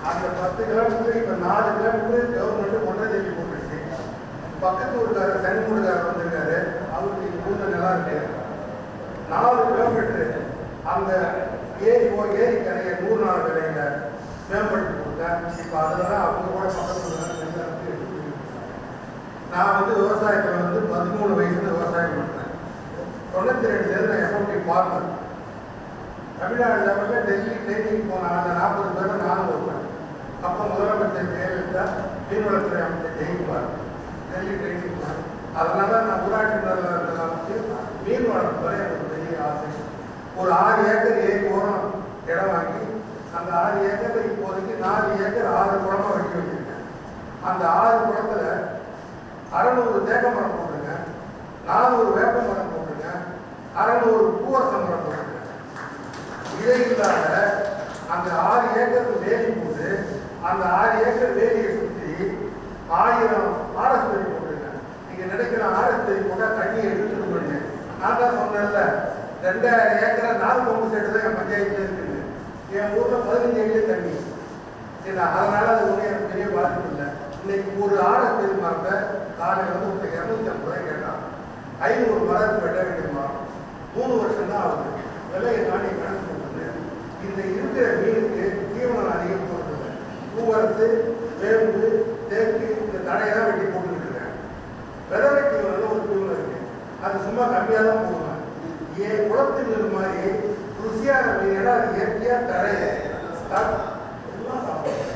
அந்த 10 கிலோமீட்டர் இப்போ 4 கிலோமீட்டர் கவர்மெண்ட் ஒன்றரை போட்டுருச்சு. பக்கத்து ஊருக்காரர் சனிமூடுக்காரர் வந்திருக்காரு, அவருக்கு இந்த நிலம் இருக்கு. 4 கிலோமீட்டர் அந்த ஏரி கரையை 100 நாள் வேலையில மேம்படுத்தி கொடுத்தேன். இப்போ அதில் அவங்க கூட பக்கத்து நான் வந்து விவசாயத்தில் 13 வயசுல விவசாயம் பண்ணேன். 92 நான் எஃப்எம்டி பார்ட்னர். தமிழ்நாடு லெவலில் டெல்லி ட்ரைனிங் போன அந்த 40 பேர் நானும் வருவேன். அப்போ முதலமைச்சர் ஜெயலலிதா, மீன்வளத்துறை அமைச்சர் ஜெயக்குமார் டெல்லி ட்ரைனிங் போனேன். அதனால நான் ஊராட்சி நிறுவனத்துக்கு மீன் வளர்ப்புறை எனக்கு பெரிய ஆசை. ஒரு 6 ஏக்கர் ஏரி ஓரம் இடம் வாங்கி அந்த 6 ஏக்கர் இப்போதைக்கு 4 ஏக்கர் 6 குளமாக வெட்டி வச்சிருக்கேன். அந்த 6 குளத்துல 600 தேக்க மரம் போட்டுருங்க, 400 வேப்ப மரம் போட்டுருங்க, 600 பூவரசம் மரம் போட்டுருங்க. இதை இல்லாத அந்த 6 ஏக்கர் வேலி போட்டு அந்த 6 ஏக்கர் வேலியை சுற்றி 1000 ஆரஸ்பெரி போட்டுருங்க. நீங்க நினைக்கிற ஆரஸ்பெரி போட்டால் தண்ணி எடுத்துட்டு போயிடுங்க. நான் தான் சொன்னேன்ல, 2000 ஏக்கரை 4 பம்பு செட்டு தான் என் பஞ்சாயத்துல இருக்குது. என் ஊர்ல 15 ஏக்கர் தண்ணி. அதனால அது ஒன்றும் எனக்கு பெரிய பாதிப்பு இல்லை. இன்னைக்கு ஒரு ஆரஸ்பெரி மரத்தை காலையில் வந்து 250 ரூபாய் கேட்டான். 500 மரத்துக்கு வெட்ட வேண்டிய மரம் 3 வருஷம் தான் ஆகுது. விலையை தாண்டி கணக்கு போட்டு இந்த இருக்கிற மீனுக்கு தீவனம் அதிகம் போட்டுருங்க. பூவரசு, வேம்பு, தேக்கு இந்த தடையெல்லாம் வெட்டி போட்டுக்கிட்டு இருக்கேன். விதவை தீவனம் ஒரு தீவனம் இருக்கு, அது சும்மா கம்மியாக தான் போடுவேன். ஏன் குளத்து மீன் மாதிரி ருசியான மீன் ஏன்னா அது இயற்கையாக தடைய எல்லாம் சாப்பிடுவேன்.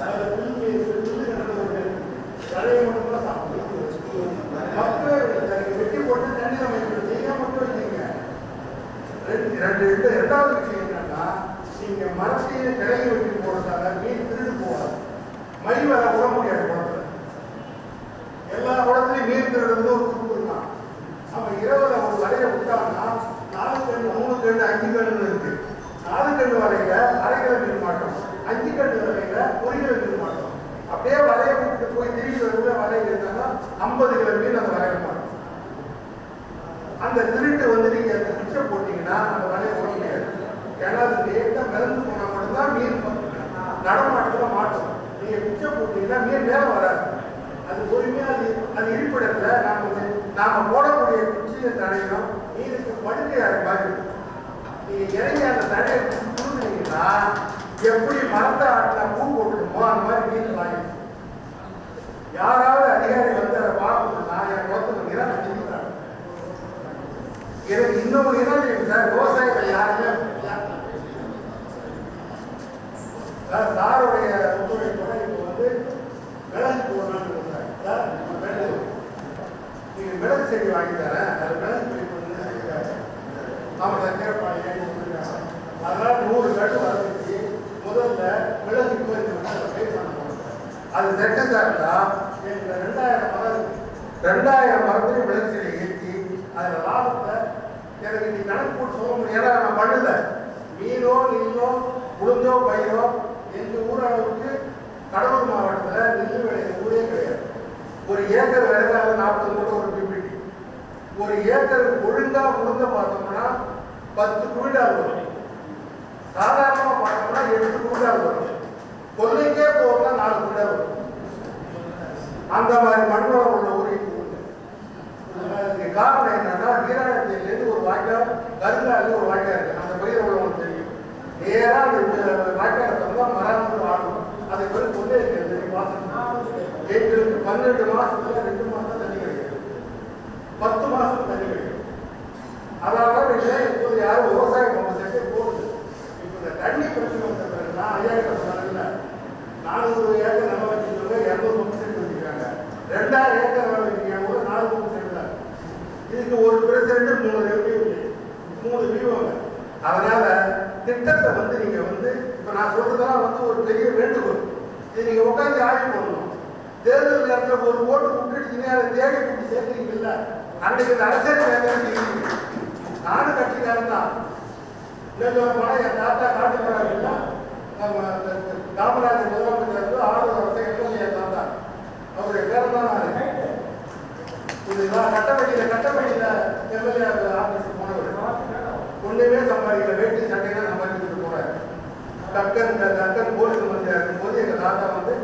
அதில் புல் மீன் தடையை மட்டும்தான் சாப்பிடுவேன். மக்கள் வெட்டி போட்டு தண்ணி அமைப்பு செய்ய மட்டும் இல்லைங்க. ரெண்டாவது விஷயம் என்னன்னா, நீங்க மரத்தையும் கிளையை வெட்டி போடுறதால மீன் திருடு போகாது. மணி வர விட முடியாது குளத்துல. எல்லா குளத்துலையும் மீன் திருடுறது ஒரு குரூப் இருக்கான். நம்ம இரவுல ஒரு வலையை விட்டாங்கன்னா 4 கண்ணு 3 கண்ணு 5 கண்ணு இருக்கு. 4 கண்ணு வலையில அரைக்கிற மீன் மாட்டோம், 5 கண்ணு வலையில 1 கிலோ மீன் மாட்டோம். அப்படியே வலையை விட்டுட்டு போய் திரும்பி வரும்போது வலையில் இருந்தாங்கன்னா 50 கிலோ மீன் அந்த வலையில மாட்டோம். அந்த திருட்டு வந்து நீங்க அந்த பிச்சை போட்டீங்கன்னா அந்த வலையை போட முடியாது. ஏன்னா அது லேட்டா மிதந்து போனா மட்டும்தான் மீன் நடமாட்டத்துல மாட்டோம். நீங்க பிச்சை போட்டீங்கன்னா மீன் மேல வராது. அது பொறுமையா அது இருப்பிடத்துல நாம போடக்கூடிய குச்சியை தடையும் மீனுக்கு படுக்கையா மாதிரி நீங்க இறங்கி அந்த தடையை புரிஞ்சுனீங்கன்னா எப்படி மரத்தை ஆட்டினா பூ போட்டுமோ அந்த மாதிரி மீன் வாங்கி யாராவது அதிகாரி வந்து அதை பார்க்கணும்னா என் குளத்துக்கு இடம் செஞ்சுக்கிறாங்க. எனக்கு இன்னொரு இடம் இருக்கு சார். விவசாயிகள் யாருமே சாருடைய ஒத்துழைப்போட இப்போ வந்து மிளகு போடலான்னு சார். நீங்க மிளகு செடி வாங்கி தரேன், அது மிளகு செடி வந்து நாம சக்கரப்பாளைய அதனால 100 கட்டு வளர்ச்சி முதல்ல மிளகு பே பண்ண போகிறோம். அது செட்டஸா இருந்தா எங்க 2000 மரத்தையும் மிளகு செடியை ஏற்றி அதுல லாபத்தை எனக்கு நீ கணக்கு போட்டு சொல்ல முடியாது. நான் பண்ணல. மீனோ நெல்லோ உளுந்தோ பயிரோ எங்க ஊர் அளவுக்கு கடலூர் மாவட்டத்தில் நெல் விளையிற ஊரே கிடையாது. ஒரு ஏக்கர் விளையாத 40 மூட்டை ஒரு பிபிடி. ஒரு ஏக்கர் ஒழுங்கா முழுங்க பார்த்தோம்னா 10 குவிண்டால் வரும். சாதாரணமாக பார்த்தோம்னா 8 குவிண்டால் வரும். கொல்லைக்கே போகணும்னா 4 குவிண்டால் வரும். அந்த மாதிரி மண்வளம் உள்ள ஊர் காரணம் என்னன்னா, வீராணத்திலிருந்து ஒரு வாய்க்கால், கருங்காலில் ஒரு வாய்க்கால் இருக்கு. அந்த பயிர் உள்ளவங்களுக்கு தெரியும். நேராக அந்த வாய்க்காலை தான் மரம் ஆடும். அதை பேர் கொண்டே இருக்கிறது. எங்களுக்கு 12 மாசத்துல 2 மாசம் தண்ணி கிடைக்கும், 10 மாசம் தண்ணி கிடைக்கும். அதனால இல்லை இப்போது யாரும் விவசாய பம்பு செட்டு போடுது. இப்போ இந்த தண்ணி பிரச்சனை வந்த பிறகு நான் 5000 சொன்னாங்கல்ல, 400 ஏக்கர் நிலம் வச்சுருக்காங்க, 200 பம்பு செட்டு வச்சுருக்காங்க. 2000 ஏக்கர் நிலம் வச்சுருக்காங்க, ஒரு 4 பம்பு செட்டு தான். இதுக்கு ஒரு பிரசிடென்ட் 3 வியூவாங்க. அதனால திட்டத்தை வந்து நீங்க வந்து இப்ப நான் சொல்றதெல்லாம் வந்து ஒரு பெரிய வேண்டுகோள். இது நீங்க உட்காந்து ஆய்வு பண்ணணும். தேர்தல் நேரத்தில் ஒரு ஓட்டு விட்டுட்டு அதை தேடி கூட்டி சேர்த்துறீங்கல்ல, அன்றைக்கு இந்த அரசியல் வேலையை செய்வீங்க. நானும் கட்சிக்காரன் தான். பணம் என் தாத்தா காட்டுக்கிறாங்கன்னா காமராஜர் முதலமைச்சர் 6 வருஷம் எம்எல்ஏ தாத்தா, அவருடைய பேரன் தான் நான் இருக்கேன். இது நான் கட்டப்படியில் எம்எல்ஏ ஆஃபீஸுக்கு போனவர். ஒன்றுமே சம்பாதிக்கல, வேட்டி சட்டையெல்லாம் சம்பாதிச்சுட்டு போனார். கக்கன் போலீஸ் மந்திரியா இருக்கும்போது எங்கள் தாத்தா வந்து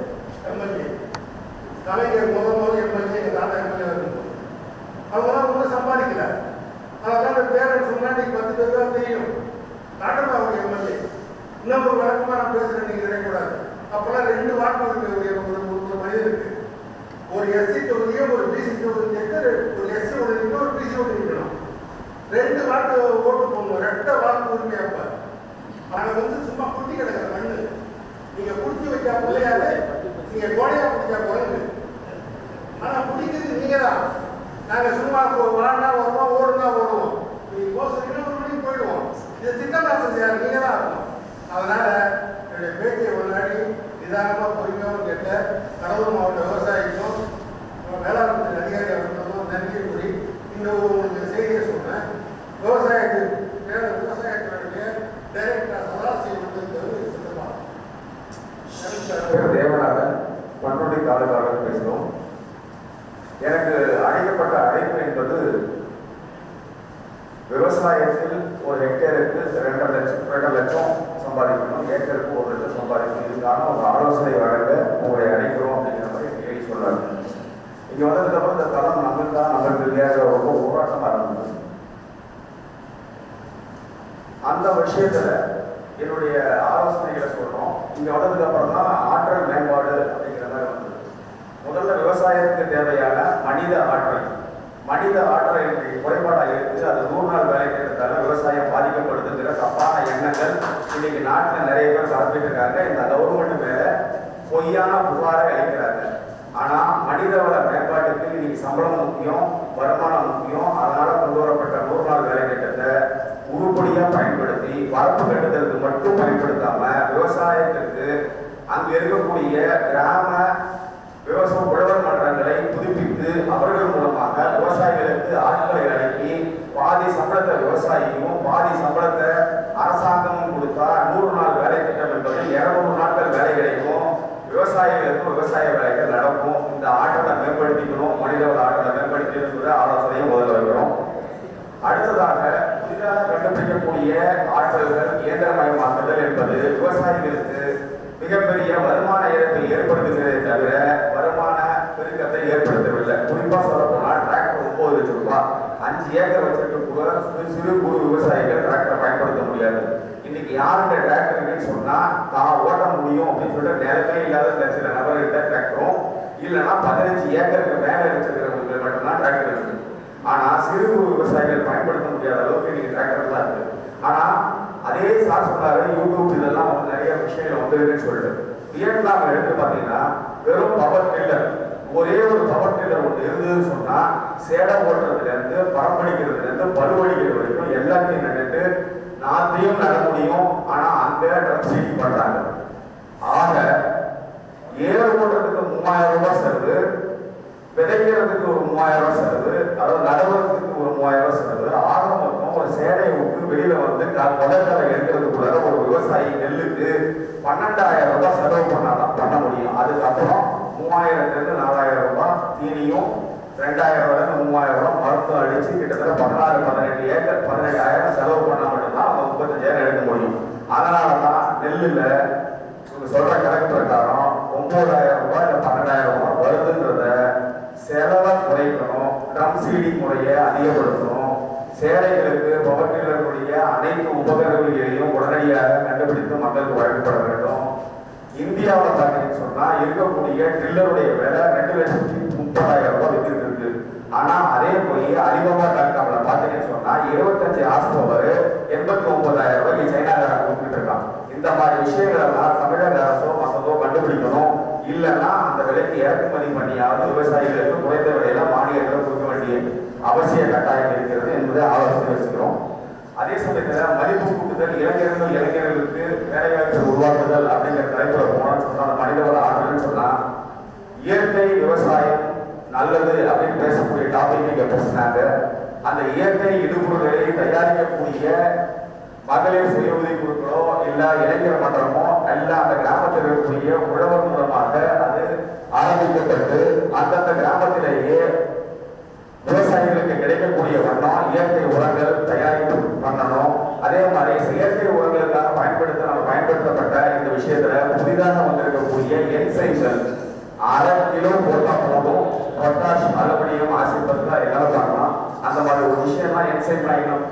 எம்எல்ஏ, கலைஞர் முதல் எம்எல்ஏ, எங்கள் தாத்தா எம்எல்ஏ இருக்கும்போது அவங்களாம் ஒன்றும் சம்பாதிக்கல. அதெல்லாம் அந்த பேரன் சொன்னா நீங்க 10 பேர் தான் தெரியும். நாட்டமா அவங்க எம்எல்ஏ. இன்னும் ஒரு வழக்கமா நான் பேசுறேன், நீங்க நினைக்கூடாது. அப்பெல்லாம் 2 வாக்கு ஒரு மனிதனுக்கு, ஒரு எஸ்சி தொகுதியோ ஒரு பிசி தொகுதிக்கு ஒரு எஸ்சி ஒன்று நிற்கும், ஒரு பிசி ஒன்று நிற்கணும். 2 வாக்கு ஓட்டு போடணும், 2 வாக்கு உரிமை. அப்ப நாங்கள் வந்து சும்மா குட்டி கிடக்கிற மண்ணு, நீங்க குடிச்சு வைக்கா பிள்ளையாது, நீங்க கோடையா குடிச்சா குரங்கு. ஆனா குடிக்கிறது நீங்க தான். நாங்க சும்மா வாடா வருவோம், ஓடுனா ஓடுவோம், நீங்க போசீங்கன்னா 1 மணிக்கு போயிடுவோம். இது திட்டமாக செஞ்சார் நீங்க தான் இருக்கணும். அதனால என்னுடைய பேச்சை முன்னாடி நிதானமாக பொறுமையாக கேட்ட கடலூர் மாவட்ட விவசாயிக்கும் வேளாண் அதிகாரி அவர்களுக்கும் நன்றி கூறி இந்த உங்களுக்கு செய்தியை சொன்னேன். விவசாயத்துடைய டைரக்டர் சதாசிவம் தேவநாதன் பண்ருட்டி தாலுகாவில் பேசுகிறோம். எனக்கு அழைக்கப்பட்ட அழைப்பு என்பது விவசாயத்தில் ஒரு ஹெக்டேருக்கு 2 லட்சம் சம்பாதிக்கணும், ஏக்கருக்கு 1 லட்சம் சம்பாதிக்கணும். இதுக்கான ஒரு ஆலோசனை வழங்க உங்களை அழைக்கிறோம் அப்படிங்கிற மாதிரி கேள்வி சொல்றாங்க. இங்க வந்ததுக்கப்புறம் இந்த தளம் நம்மளுக்கு இல்லையா ரொம்ப போராட்டமா இருந்தது. அந்த விஷயத்துல என்னுடைய ஆலோசனைகளை சொல்றோம். இங்க வந்ததுக்கு அப்புறம் தான் ஆற்றல் மேம்பாடு அப்படிங்கிற மாதிரி வந்தது. முதல்ல விவசாயத்துக்கு தேவையான மனித ஆற்றல் குறைபாடாக இருக்கு. அது 100 நாள் வேலை திட்டத்தால விவசாயம் பாதிக்கப்படுதுங்கிற தப்பான எண்ணங்கள் இன்னைக்கு நாட்டில் நிறைய பேர் பரப்பிட்டு இருக்காங்க. இந்த கவர்மெண்ட் மேல பொய்யான புகாரை அளிக்கிறாங்க. ஆனா மனிதவள மேம்பாட்டுக்கு இன்னைக்கு சம்பளம் முக்கியம், வருமானம் முக்கியம். அதனால கொண்டு வரப்பட்ட 100 நாள் வேலை திட்டத்தை உருப்படியா பயன்படுத்தி வரப்பு கட்டுதலுக்கு மட்டும் பயன்படுத்தாம விவசாயத்திற்கு அங்கு இருக்கக்கூடிய கிராம விவசாய உழவர் மன்றங்களை புதுப்பித்து அவர்கள் மூலமாக விவசாயிகளுக்கு ஆட்களை அனுப்பி பாதி சம்பளத்தை விவசாயியும் பாதி சம்பளத்தை அரசாங்கமும் கொடுத்தா 100 நாள் வேலை திட்டம் என்பது 200 நாட்கள் வேலை கிடைக்கும். விவசாயிகளுக்கும் விவசாய வேலைகள் நடக்கும். இந்த ஆற்றலை மேம்படுத்திக்கணும், மனிதவள ஆற்றலை மேம்படுத்திக்கிற ஆலோசனையும் முதல்ல வைக்கிறோம். அடுத்ததாக புதிதாக கண்டுபிடிக்கக்கூடிய ஆற்றல்கள் இயந்திரமயமாக்குதல் என்பது விவசாயிகளுக்கு மிகப்பெரிய வருமான இழப்பை ஏற்படுத்துகிறதே தவிர வருமான பெருக்கத்தை ஏற்படுத்தவில்லை. குறிப்பா சொல்ல போனால் டிராக்டர் 9 லட்சம் ரூபாய், 5 ஏக்கர் வச்சிருக்க கூட சிறு குறு விவசாயிகள் டிராக்டர் பயன்படுத்த முடியாது. இன்னைக்கு யாருடைய டிராக்டர் சொன்னா தான் ஓட்ட முடியும் அப்படின்னு சொல்லிட்டு நிலமே இல்லாத சில நபர்கிட்ட டிராக்டரும் இல்லைன்னா 15 ஏக்கருக்கு மேல வச்சிருக்கிறவங்களுக்கு மட்டும்தான் டிராக்டர் இருக்கு. ஆனா சிறு குறு விவசாயிகள் பயன்படுத்த முடியாத அளவுக்கு இன்னைக்கு டிராக்டர் தான் இருக்கு. ஆனா அதே சார் சொன்னாரு, யூடியூப் இதெல்லாம் வந்து நிறைய விஷயங்கள் வந்துருக்குன்னு சொல்லிட்டு வியட்நாம் எடுத்து பார்த்தீங்கன்னா வெறும் பவர் டில்லர், ஒரே ஒரு பவர் டில்லர் ஒன்று இருந்ததுன்னு சொன்னா சேடை ஓட்டுறதுல இருந்து பரம்படிக்கிறதுல இருந்து பழுவடிக்கிறது வரைக்கும் எல்லாத்தையும் நட்டு நாத்தையும் நட முடியும். ஆனா அங்க சப்சிடி பண்றாங்க. ஆக ஏறு ஓட்டுறதுக்கு 3000 ரூபாய் செலவு, விதைக்கிறதுக்கு ஒரு 3000 ரூபாய் செலவு, அதாவது நடவுறதுக்கு ஒரு 3000 ரூபாய் செலவு. ஆக மொத்தம் ஒரு சேடையை விட்டு வெளியில வந்து முதற்கரை எடுக்கிறதுக்குள்ள ஒரு விவசாயி நெல்லுக்கு 12,000 ரூபாய் செலவு பண்ணாதான் பண்ண முடியும். அதுக்கப்புறம் 3000 to 4000 ரூபாய் தீனியும் 2000 ரூபாய் 3000 மருத்துவம் அடிச்சு கிட்டத்தட்ட 16-17 ஏக்கர் 17,000 செலவு பண்ணா மட்டும்தான் அவங்க 35,000 எடுக்க முடியும். அதனால தான் நெல்லுல இவங்க சொல்ற கணக்கு பிரகாரம் 9,000 ரூபாய் இல்லை 12,000 ரூபாய் வருதுன்றத செலவை குறைக்கணும், ட்ரம் சீடிங் முறையை அதிகப்படுத்தணும், சேலைகளுக்கு பவர் டில்லருடைய அனைத்து உபகரணங்களையும் உடனடியாக கண்டுபிடித்து மக்களுக்கு வழங்கப்பட வேண்டும். இந்தியாவில் பார்த்தீங்கன்னு சொன்னா இருக்கக்கூடிய டில்லருடைய விலை 2,30,000 ரூபாய் வித்துட்டு இருக்கு. ஆனா அதே போய் அலிபாபா.காம்ல பார்த்தீங்கன்னு சொன்னா 25 ஹார்ஸ் பவர் 89,000 ரூபாய்க்கு சைனாக்காரன் கொடுத்துட்டு இருக்கான். இந்த மாதிரி விஷயங்கள் எல்லாம் தமிழக அரசோ மற்றதோ கண்டுபிடிக்கணும். இல்லைன்னா அந்த விலைக்கு இறக்குமதி பண்ணியாவது விவசாயிகளுக்கு குறைந்த விலையில மானியங்களை கொடுக்க வேண்டிய அவசிய கட்டாயம் இருக்கிறது என்பதை ஆலோசனை வச்சுக்கிறோம். அதே சமயத்தில் மதிப்பு கூட்டுதல், இளைஞர்களுக்கு வேலைவாய்ப்பை உருவாக்குதல் அப்படிங்கிற தலைப்புல போனோம்னு சொன்னா அந்த மனிதவள ஆற்றல்னு சொன்னா இயற்கை விவசாயம் நல்லது அப்படின்னு பேசக்கூடிய டாபிக் இங்க பேசினாங்க. அந்த இயற்கை இடுபொருள்களை தயாரிக்கக்கூடிய மகளிர் சுய உதவி குழுக்களோ இல்ல இளைஞர் மன்றமோ இல்ல அந்த கிராமத்தில் இருக்கக்கூடிய உழவர் மூலமாக அது ஆரம்பிக்கப்பட்டு அந்தந்த கிராமத்திலேயே விவசாயிகளுக்கு கிடைக்கக்கூடிய வண்ணம் இயற்கை உரங்கள் தயாரிப்பு பண்ணணும். அதே மாதிரி செயற்கை உரங்களுக்காக பயன்படுத்தப்பட்ட இந்த விஷயத்துல புதிதாக வந்திருக்கக்கூடிய என்சைம்கள் 1/2 கிலோ போட்டா போதும் பொட்டாஷ் மறுபடியும் ஆசிப்பதுல எல்லாரும் பார்க்கலாம். அந்த மாதிரி ஒரு விஷயம்லாம் என்சைம் ஆகிடும்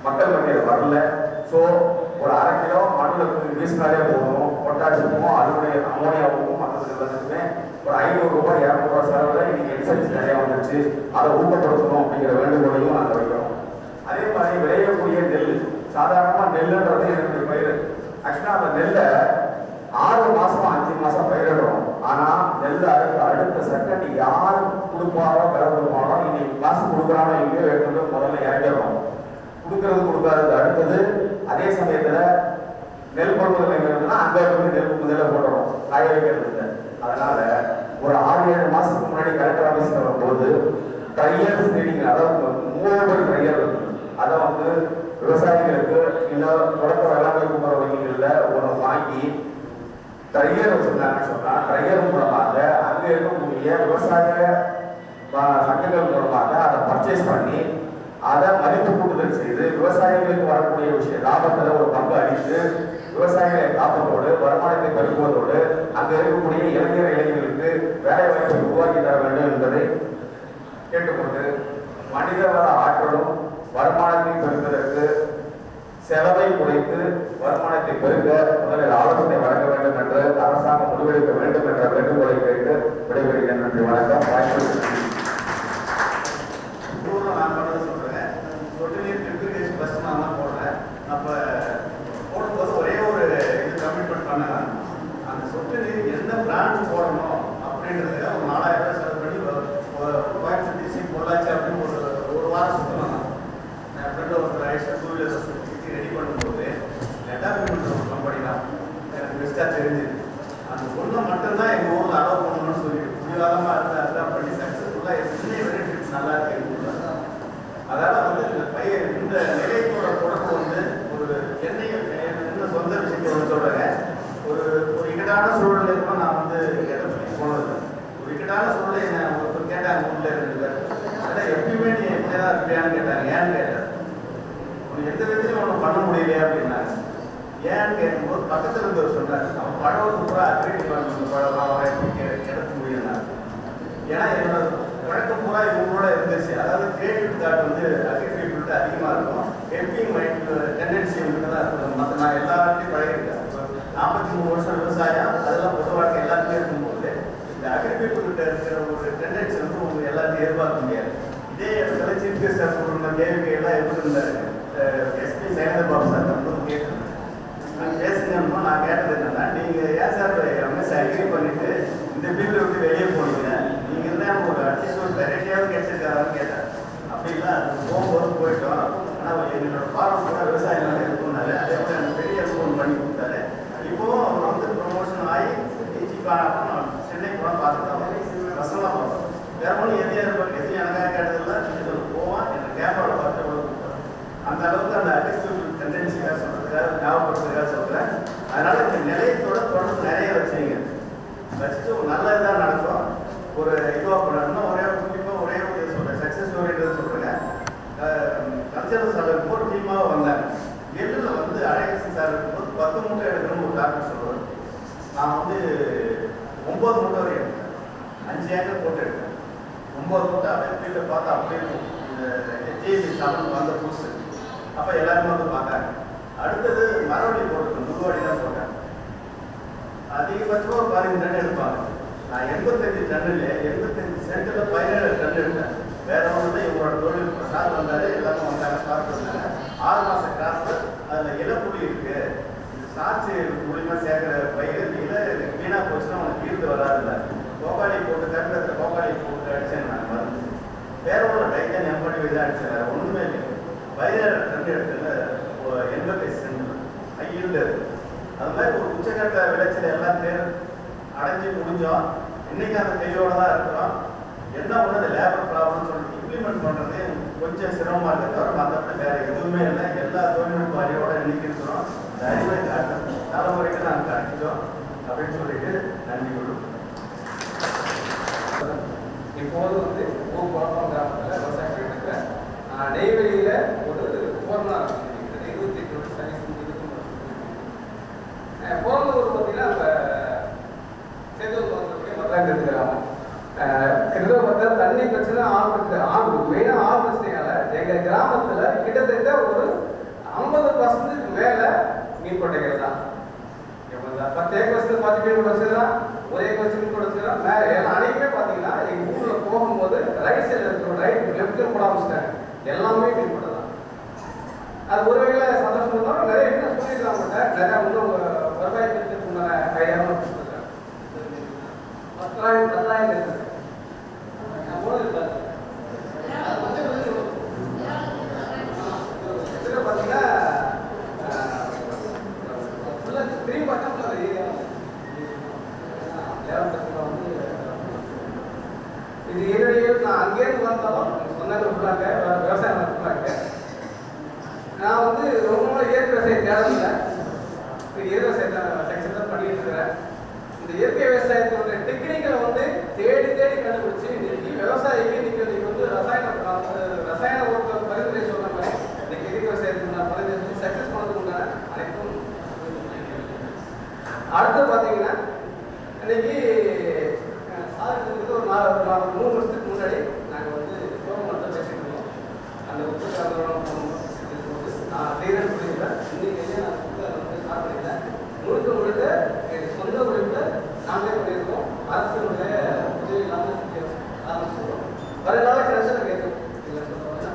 மக்கள் மத்தியில் வரல. ஸோ ஒரு 1/2 கிலோ மண்ணில் வீசினாலே போதும் பொட்டாஷுக்கும் அதனுடைய அமோனியாவுக்கும் மற்றது எல்லாத்துக்குமே ஒரு 500 ரூபாய் 200 ரூபாய் செலவில் இன்னைக்கு எக்ஸைஸ் நிறையா வந்துருச்சு. அதை ஊக்கப்படுத்தணும் அப்படிங்கிற வேண்டுகோளையும் நாங்கள் வைக்கிறோம். அதே மாதிரி விளையக்கூடிய நெல், சாதாரணமாக நெல்லுன்றது என்னுடைய பயிர். ஆக்சுவலாக அந்த நெல்லை 6 மாசம் 5 மாசம் பயிரிடுறோம். ஆனால் நெல் அடுத்த செகண்ட் யார் கொடுப்பாரோ விலை கொடுப்பாரோ இன்னைக்கு காசு கொடுக்குறானோ எங்கேயோ எடுத்து முதல்ல இறங்கிடுறோம். கொடுக்காதது அடுத்தது. அதே சமயத்துல நெல் கொள்முதல் எங்கன்னா அங்க இருந்து நெல் முதல்ல போடுறோம், காய வைக்கிறது இல்லை. அதனால ஒரு 6-7 மாசத்துக்கு முன்னாடி கலெக்டர் ஆபீஸ்ல வரும்போது ட்ரையர் ஸ்கிரீனிங், அதாவது மூவபிள் ட்ரையர் அதை விவசாயிகளுக்கு இன்னும் தொடக்க வேளாண்மை குமர வங்கிகள்ல ஒன்று வாங்கி ட்ரையர் வச்சிருந்தாங்கன்னு சொன்னா ட்ரையர் மூலமாக அங்க இருக்கக்கூடிய விவசாய சங்கங்கள் மூலமாக அதை பர்ச்சேஸ் பண்ணி அதை மதிப்பு கூட்டுதல் செய்து விவசாயிகளுக்கு வரக்கூடிய விஷயம் லாபத்தில் ஒரு பங்கு அளித்து விவசாயிகளை காப்பதோடு வருமானத்தை பெருக்குவதோடு அங்கு இருக்கக்கூடிய இளைஞர்களுக்கு வேலை வாய்ப்பை உருவாக்கி தர வேண்டும் என்பதை கேட்டுக்கொண்டு மனிதவள ஆற்றலும் வருமானத்தை பெருக்குவதற்கு செலவை குறைத்து வருமானத்தை பெருக்க முதலில் ஆலோசனை வழங்க வேண்டும் என்று அரசாங்கம் முடிவெடுக்க வேண்டும் என்ற வேண்டுகோளை கேட்டு விடைபெறுகிறேன். நன்றி, வணக்கம். வாய்ப்பு நான் பண்ணது சொல்றேன். சொட்டு நீர் பிரிபிகேஷன் ஃபர்ஸ்ட் நான் தான் போடுறேன். அப்போ போடும்போது ஒரே ஒரு இது கமிட்மெண்ட் பண்ணேன். அந்த சொட்டு நீர் என்ன பிராண்ட் போடணும் அப்படின்றது ஒரு 4000 ரூபாய் செலவு பண்ணி கோயம்புத்தூர் டிஸ்ட்ரிக்ட் பொள்ளாச்சி அப்படின்னு ஒரு வாரம் சுற்றணும். என் ஃப்ரெண்டு ஒருத்தர் ஆயிடுச்சு 2 வீலர் சுற்றி ரெடி பண்ணும்போது லெட்டாபிமெண்ட் ஒரு கம்பெனி தான் எனக்கு பெஸ்ட்டாக தெரிஞ்சுது. அந்த பொண்ணை மட்டும்தான் எங்கள் ஊரில் அலோவ் பண்ணணும்னு சொல்லி புதிகாலமாக இருந்தால் அதுதான் பண்ணி சக்ஸஸ்ஃபுல்லாக எத்தனை பெனிஃபிட்ஸ் நல்லா இருக்கு. அதாவது இந்த பயிர் இந்த நிலையத்தோட தொடர்பு ஒரு சென்னை என்ன சொந்த விஷயத்தை சொல்றேங்க. ஒரு இக்கட்டான சூழல் இருக்கும். நான் இடத்துக்கு போனது ஒரு இக்கட்டான சூழலை என்ன ஒருத்தர் கேட்டாங்க ஊர்ல இருந்தது. அதான் எப்பயுமே நீ எப்படிதான் இருப்பியான்னு கேட்டாங்க. ஏன்னு கேட்டார், உனக்கு எந்த விதத்திலும் ஒன்றும் பண்ண முடியலையா அப்படின்னாங்க. ஏன்னு கேட்கும்போது பக்கத்தில் இருந்தவர் சொன்னார், அவன் பழம் பூரா அக்ரி டிபார்ட்மெண்ட் பழம் எப்படி எடுக்க முடியும்னா, ஏன்னா என்னோட வழக்கம் பூரா இவங்களோட இருந்துச்சு. அதாவது கிரியேட்டிவ் தாட் அக்ரிகல்ச்சர் அதிகமாக இருக்கும். ஹெல்பிங் மைண்ட் டெண்டன்சி தான் இருக்கும். மற்ற நான் எல்லாத்தையும் பழகிருக்கேன். 43 வருஷம் விவசாயம் அதெல்லாம் பொது வாழ்க்கை எல்லாத்துலேயும் இருக்கும்போது இந்த அக்ரிகல்ச்சர்கிட்ட இருக்கிற ஒரு டெண்டன்சி உங்க எல்லாத்தையும் எதிர்பார்க்க முடியாது. இதே இடத்துல சீஃப் கெஸ்ட் சொல்ற கேள்வி எல்லாம் எப்படி இருந்தாரு எஸ்பி சைலேந்திர பாபு சார் கேட்டு பேசுங்கன்னா நான் கேட்டது என்னன்னா, நீங்க ஏன் சார் எம்எஸ் அக்ரி பண்ணிட்டு இந்த பில்லை விட்டு வெளியே போனீங்க, நீங்க இருந்தா ஒரு அட்லீஸ்ட் ஒரு வெரைட்டியாவது கிடைச்சிருக்காரான்னு கேட்டேன். அப்படி இல்லை, போகும்போது போயிட்டோம். ஆனால் எங்களோட ஃபார்ம் கூட விவசாயம் இருக்கும்னாரு. அதே மாதிரி எனக்கு பெரிய லோன் பண்ணி கொடுத்தாரு. இப்போவும் அவர் ப்ரொமோஷன் ஆகி டிஜி சென்னை போனால் பார்த்துட்டு பசங்களாம் பார்த்தோம். வேற ஒன்றும் எதையும் எனக்காக கேட்டதில்லை. இதில் போவான் எனக்கு கேப்போட பார்த்து கொடுப்பாரு. அந்த அளவுக்கு அந்த அட்லீஸ்ட் டெண்டன்சிக்காக சொல்றதுக்காக ஞாபகப்படுத்துறதுக்காக சொல்கிறேன். அதனால இந்த நிலையத்தோட தொடர்பு நிறைய வச்சுங்க. வச்சுட்டு ஒரு நல்ல இதாக நடக்கும். ஒரு இதுவாக பண்ணணும்னா குறிப்பாக ஒரே ஒரு சத்யநாராயண சார் இருக்கும்போது டீமாக வந்தாங்க. எள்ளில் வந்து அழகேசன் சார் இருக்கும்போது 10 மூட்டை எடுக்கணும்னு ஒரு டாக்டர் சொல்லுவார். நான் வந்து 9 மூட்டை வரை எடுத்தேன். 5 ஏக்கர் போட்டு எடுத்தேன். 9 மூட்டை அப்படியே ஃபீல்டை பார்த்தா அப்படியே இருக்கும். இந்த HIV சாப்பிட்டு வந்த புதுசு. அப்போ எல்லாருமே வந்து பார்த்தாங்க. அடுத்தது மரவள்ளி போட்டு முதுவாடி தான் போட்டேன். அதிகபட்சமாக ஒரு 15 டன் எடுப்பாங்க. நான் 85 டன்னில் 85 சென்டில் 17 டன் எடுத்தேன். வேற ஒன்று இவங்களோட தொழில் சார் வந்தாரு, எல்லாமே வந்தாங்க, பார்த்து வந்தாங்க. 6 மாதம் காசு அதில் இலப்புளி இருக்கு. ஸ்டார்ச்சு மூலியமாக சேர்க்குற பயிர் வீணாக போச்சுன்னா அவனுக்கு ஈர்த்து வராதுல்ல. கோகாளி போட்டு தட்டுறதுல கோகாளி போட்டு அடித்தேன். நான் மருந்து வேற ஒன்று டைக்கன் எம்படி இதாக அடித்தேன். வேறு ஒன்றுமே இல்லை. 17 டன் எடுத்துல 85 சென்ட் ஈல்டு. அது மாதிரி ஒரு உச்சகட்ட விளைச்சல் எல்லாம் பேர் அடைஞ்சு முடிஞ்சோம். இன்னைக்கு அந்த தெளிவோட தான் இருக்கிறோம். என்ன ஒன்று அந்த லேபர் ப்ராப்ளம்னு சொல்லிட்டு இம்ப்ளிமெண்ட் பண்ணுறது கொஞ்சம் சிரமமாக இருக்க தவிர மற்றபடி வேறு எதுவுமே இல்லை. எல்லா தொழில்நுட்ப அறிவோட இன்னைக்கு இருக்கிறோம். இந்த அறிவை தலைமுறைக்கு நாங்கள் காட்டிட்டோம் அப்படின்னு சொல்லிட்டு நன்றி கொடுக்கும். இப்போது வந்து குளம் கிராமத்தில் விவசாயம் பண்ணிட்டு நெய்வேலியில் ஒரு போர்மனா இருக்குது. 28 வருஷம் சர்வீஸ் போர்மூர் பார்த்தீங்கன்னா இப்போ சேதூர் வந்து மதுராங்கிறது கிராமம். கிட்டத்தட்ட பார்த்தா தண்ணி பிரச்சனை மெயினாக ஆள் பிரச்சனையால எங்கள் கிராமத்தில் கிட்டத்தட்ட ஒரு 50% மேலே மீன் கொட்டைகள் தான். 10 ஏக்கர்ஸ் 10 மீன் கூட வச்சுக்கலாம், 1 ஏக்கர் மீன் கூட வச்சுக்கலாம். மேலே ஏன்னா அனைத்துமே பார்த்தீங்கன்னா எங்கள் ஊரில் போகும்போது ரைட் சைடில் இருக்கிற ரைட் லெஃப்ட்டும் போட ஆரம்பிச்சிட்டாங்க. எல்லாமே மீன் கொட்டை தான். அது ஒரு வகையில் சந்தோஷம் இருந்தாலும் நிறைய என்ன சொல்லியிருக்காங்க நிறையா இன்னும் வருவாய் திட்டத்துக்கு உண்டான ஐடியாவும் கொடுத்துருக்காங்க. 10,000 இருக்குது. பார்த்தீங்கன்னா திரும்பி பார்த்தா அது ஏரியா இது என்னுடைய நான் அங்கேருந்து வந்தாலும் சொன்னாங்க ஃபுல்லாங்க விவசாயம் ஃபுல்லாங்க. நான் வந்து ரொம்ப இயற்கை விவசாயம் தேடல. இயற்கை விவசாயத்தை செக்ஷன் தான் பண்ணிட்டு இருக்கிறேன். இந்த இயற்கை விவசாயத்தோட டெக்னிக்கலை வந்து தேடி கண்டுபிடிச்சு இன்னைக்கு விவசாயிக்கு இன்னைக்கு வந்து ரசாயன ஒரு பரிந்துரை சொல்ற மாதிரி இன்னைக்கு இயற்கை விவசாயத்துக்கு நான் பரிந்துரை சக்சஸ் பண்ணதுக்கு உண்டான அனைத்தும். அடுத்து பார்த்தீங்கன்னா இன்னைக்கு சாதத்துக்கு ஒரு 3 வருஷத்துக்கு முன்னாடி நாங்கள் வந்து கவர்மெண்ட்டை பேசிட்டு இருந்தோம். அந்த உற்பத்தி போகும்போது நான் செய்கிறேன்னு சொல்லியிருக்கேன். இன்னைக்கு நான் வந்து ஸ்டார்ட் பண்ணிட்டேன். முழுக்க சொந்த உழைப்பில் நாங்களே பண்ணியிருக்கோம். அரசுடைய உதவி இல்லாமல் ஆரம்பிச்சிருக்கோம். வருங்கால கிணத்துல கேட்கும் இல்லை சொல்லுவாங்க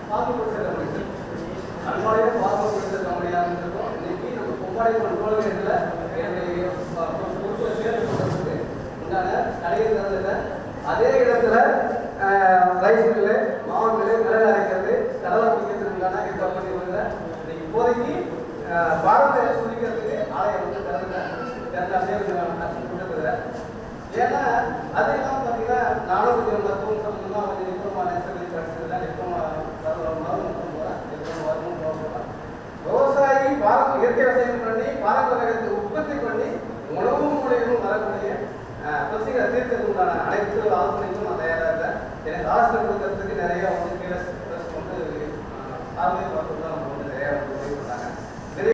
பாம்பு கொடுத்த கம்பெனி அன்பாளைய பாம்பு கொடுத்த கம்பெனி ஆரம்பிச்சிருக்கோம். இன்னைக்கு நம்ம கொம்பாளையம் அன்பாளையத்தில் என்னுடைய பொருட்களை சேல் பண்ணுறதுக்கு உண்டான கடையை திறந்துட்டேன். அதே இடத்துல ரைஸ் மில்லு, மாவு மில்லு, மிளகு அரைக்கிறது, கடலை பிடிக்கிறதுக்கு உண்டான ஏற்பாடு பண்ணி வருகிறேன். இன்னைக்கு இப்போதைக்கு பாரம்பரிய சுழிக்கிறதுக்கு ஆலயம் வந்து திறந்துருக்கிறேன். ஏன்னா அது இல்லாமல் பார்த்தீங்கன்னா நானும் கொஞ்சம் மருத்துவம் சம்பந்தமாக கொஞ்சம் டிப்ளமா நேச்சுரல் படிச்சதுலாம் டிப்ளமா போகிறேன். விவசாயி இயற்கை விவசாயம் பண்ணி பாரம்பரியத்தை உற்பத்தி பண்ணி உணவு முறையும் வரக்கூடிய பிரச்சனைகளை தீர்க்கிறதுக்கு உண்டான அனைத்து ஆலோசனைகளும் நான் தயாராக இருக்கேன். எனக்கு ஆலோசனை கொடுக்கறதுக்கு நிறைய வந்து வந்து